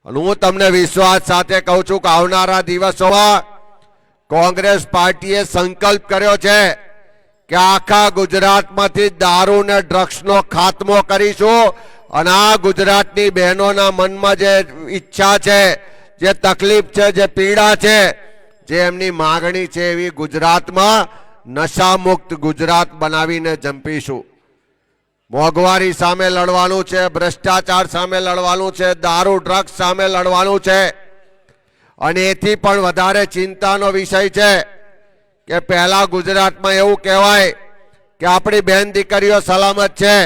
અને હું તમને વિશ્વાસ સાથે કહું છું કે આવનારા દિવસોમાં કોંગ્રેસ પાર્ટીએ સંકલ્પ કર્યો છે કે આખા ગુજરાતમાંથી દારૂ ને ડ્રગ્સનો ખાત્મો કરીશું. અને આ ગુજરાતની બહેનોના મનમાં જે ઈચ્છા છે, જે તકલીફ છે, જે પીડા છે, જે એમની માગણી છે, એવી ગુજરાતમાં નશામુક્ત ગુજરાત બનાવીને જંપીશું. મોંઘવારી સામે લડવાનું છે, ભ્રષ્ટાચાર સામે લડવાનું છે, દારૂ ડ્રગ્સ સામે લડવાનું છે. અને એથી પણ વધારે ચિંતાનો વિષય છે કે પહેલા ગુજરાતમાં એવું કહેવાય કે આપણી બહેન દીકરીઓ સલામત છે.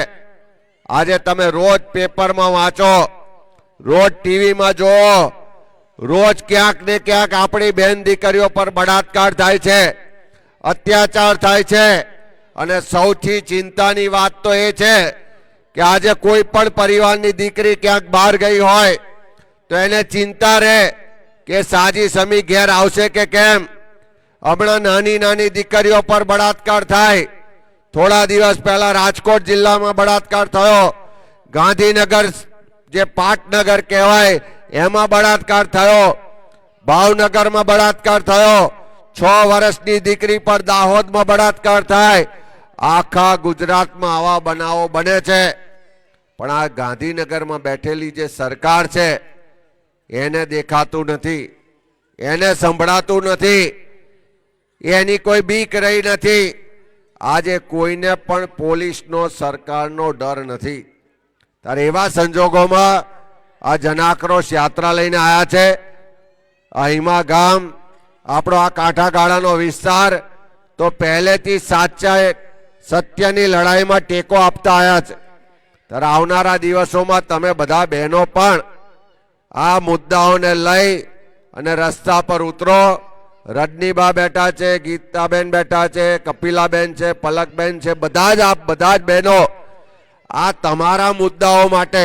આજે તમે રોજ પેપરમાં વાંચો, રોજ ટીવીમાં જુઓ, રોજ ક્યાંક ને ક્યાંક આપણી બહેન દીકરીઓ પર બળાત્કાર થાય છે, અત્યાચાર થાય છે. અને સૌથી ચિંતાની વાત તો એ છે કે આજે કોઈ પણ પરિવારની દીકરી ક્યાંક બહાર ગઈ હોય તો એને ચિંતા રહે કે સાજી સમી ઘેર આવશે કે કેમ. હમણાં નાની નાની દીકરીઓ પર બળાત્કાર થાય. થોડા દિવસ પહેલા રાજકોટ જિલ્લામાં બળાત્કાર થયો, ગાંધીનગર જે પાટનગર કહેવાય એમાં બળાત્કાર થયો, ભાવનગરમાં બળાત્કાર થયો, 6 વર્ષની દીકરી પર દાહોદમાં બળાત્કાર થાય. આખા ગુજરાતમાં આવા બનાવો બને છે. પણ આ ગાંધીનગરમાં બેઠેલી જે સરકાર છે એને દેખાતું નથી, એને સંભળાતું નથી, એની કોઈ બીક રહી નથી. આજે કોઈને પણ પોલીસનો, સરકારનો ડર નથી. ત્યારે એવા સંજોગોમાં આ જનાક્રોશ યાત્રા લઈને આવ્યા છે. અહીમા ગામ, આપણો આ કાંઠાગાળાનો વિસ્તાર તો પહેલેથી સાચા સત્યની લડાઈમાં ટેકો આપતા આવ્યા છે. ત્યારે આવનારા દિવસોમાં તમે બધા બહેનો પણ આ મુદ્દાઓને લઈ અને રસ્તા પર ઉતરો. રજનીબા બેઠા છે, ગીતાબેન બેઠા છે, કપિલાબેન છે, પલકબેન છે, બધા જ બહેનો આ તમારા મુદ્દાઓ માટે,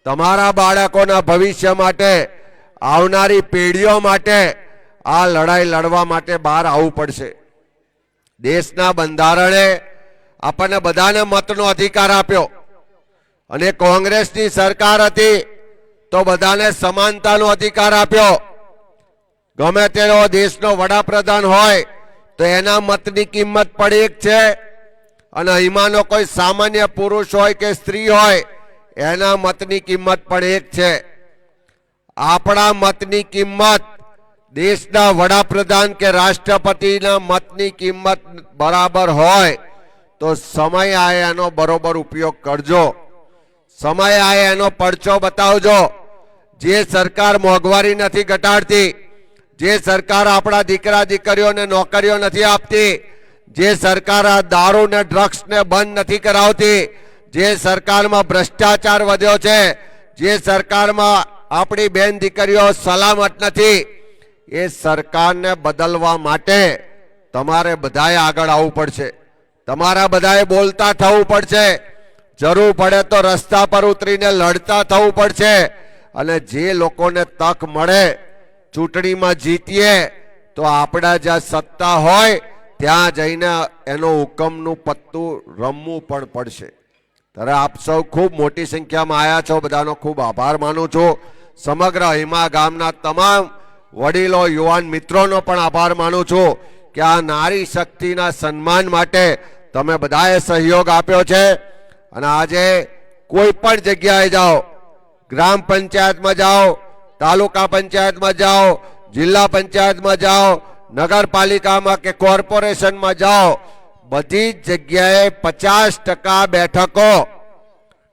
તમારા બાળકોના ભવિષ્ય માટે, આવનારી પેઢીઓ માટે આ લડાઈ લડવા માટે બહાર આવવું પડશે. દેશના બંધારણે આપણને બધાને મતનો અધિકાર આપ્યો અને કોંગ્રેસની સરકાર હતી તો બધાને સમાનતાનો અધિકાર આપ્યો. ગમે તેનો દેશનો વડાપ્રધાન હોય તો એના મતની કિંમત પણ એક છે, અને અહીંમાંનો કોઈ સામાન્ય પુરુષ હોય કે સ્ત્રી હોય એના મતની કિંમત પણ એક છે. આપણા મતની કિંમત દેશના વડાપ્રધાન કે રાષ્ટ્રપતિના મતની કિંમત બરાબર હોય તો સમય આવે એનો બરોબર ઉપયોગ કરજો. સમય આવે એનો પડછો બતાવજો. જે સરકાર મોંઘવારી નથી ઘટાડતી, જે સરકાર આપણા દીકરા દીકરીઓને નોકરીઓ નથી આપતી, જે સરકાર આ દારૂ ને ડ્રગ્સને બંધ નથી કરાવતી, જે સરકારમાં ભ્રષ્ટાચાર વધ્યો છે, જે સરકારમાં આપણી બેન દીકરીઓ સલામત નથી, એ સરકારને બદલવા માટે તમારે બધાએ આગળ આવવું પડશે. તમારા બધાએ બોલતા થવું પડશે. જરૂર પડે તો રસ્તા પર ઉતરીને લડતા થવું પડશે. અને જે લોકોને તક મળે ચૂંટણીમાં જીતીએ તો આપણા જ્યાં સત્તા હોય ત્યાં જઈને એનો હુકમનું પત્તું રમવું પણ પડશે. ત્યારે આપ સૌ ખૂબ મોટી સંખ્યામાં આવ્યા છો, બધાનો ખૂબ આભાર માનું છું. સમગ્ર અહીમા ગામના તમામ વડીલો, યુવાન મિત્રોનો પણ આભાર માનું છું કે આ નારી શક્તિના સન્માન માટે તમે બધાએ સહયોગ આપ્યો છે. અને આજે કોઈ પણ જગ્યાએ જાઓ, ગ્રામ પંચાયતમાં જાઓ, તાલુકા પંચાયતમાં જાઓ, જિલ્લા પંચાયતમાં જાઓ, નગરપાલિકામાં કે કોર્પોરેશનમાં જાઓ, બધી જ જગ્યાએ 50% બેઠકો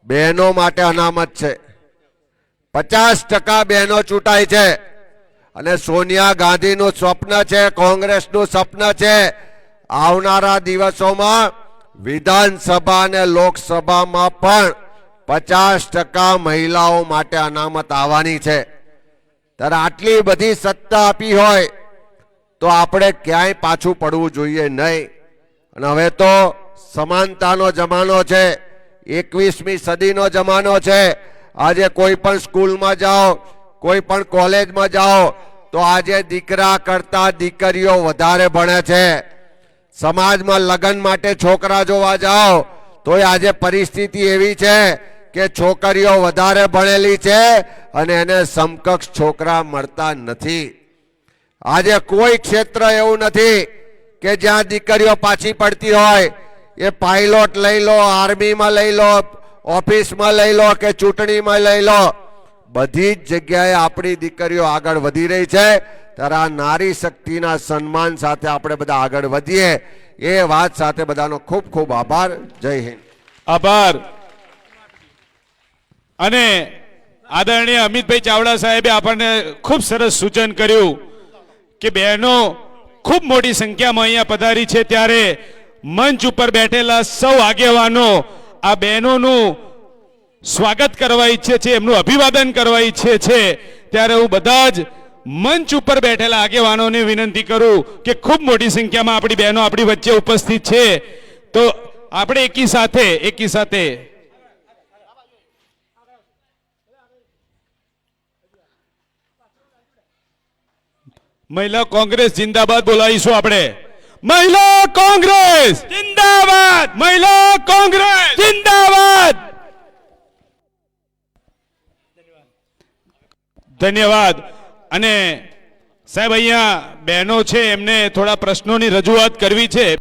બહેનો માટે અનામત છે. 50% બહેનો ચૂંટાય છે અને સોનિયા ગાંધીનું સ્વપ્ન છે, કોંગ્રેસનું સ્વપ્ન છે, આવનારા દિવસોમાં વિધાનસભા અને લોકસભામાં પણ 50% મહિલાઓ માટે અનામત આવવાની છે. ત્યારે આટલી બધી સત્તા આપી હોય તો આપણે ક્યાંય પાછું પડવું જોઈએ નહીં. અને હવે તો સમાનતાનો જમાનો છે, 21મી સદીનો જમાનો છે. આજે કોઈ પણ સ્કૂલમાં જાઓ, કોઈ પણ કોલેજમાં જાઓ તો આજે દીકરા કરતા દીકરીઓ વધારે ભણે છે. સમાજમાં લગ્ન માટે છોકરા જોવા જાઓ તો આજે પરિસ્થિતિ એવી છે કે છોકરીઓ વધારે ભણેલી છે અને એને સમકક્ષ છોકરા મળતા નથી. આજે કોઈ ક્ષેત્ર એવું નથી કે જ્યાં દીકરીઓ પાછી પડતી હોય. એ પાયલોટ લઈ લો, આર્મીમાં લઈ લો, ઓફિસમાં લઈ લો કે ચૂંટણીમાં લઈ લો, બધી જ જગ્યાએ આપણી દીકરીઓ આગળ વધી રહી છે. ત્યારે આ નારી શક્તિના સન્માન સાથે આપણે બધા આગળ વધીએ એ વાત સાથે બધાનો ખૂબ ખૂબ આભાર. જય હિન્દ. આભાર. અને આદરણીય અમિતભાઈ ચાવડા સાહેબે આપણને ખૂબ સરસ સૂચન કર્યું કે બહેનો ખૂબ મોટી સંખ્યામાં અહીંયા પધારી છે, ત્યારે મંચ ઉપર બેઠેલા સૌ આગેવાનો આ બહેનોનું સ્વાગત કરવા ઈચ્છે છે, એમનું અભિવાદન કરવા ઈચ્છે છે. ત્યારે હું બધા જ મંચ ઉપર બેઠેલા આગેવાનોને વિનંતી કરું કે ખૂબ મોટી સંખ્યામાં આપણી બહેનો આપણી વચ્ચે ઉપસ્થિત છે, તો આપણે એકી સાથે મહિલા કોંગ્રેસ જિંદાબાદ બોલાવીશું. આપણે મહિલા કોંગ્રેસ જિંદાબાદ, મહિલા કોંગ્રેસ જિંદાબાદ. ધન્યવાદ. અને સાહેબ અહીંયા બહેનો છે, એમને થોડા પ્રશ્નોની રજૂઆત કરવી છે.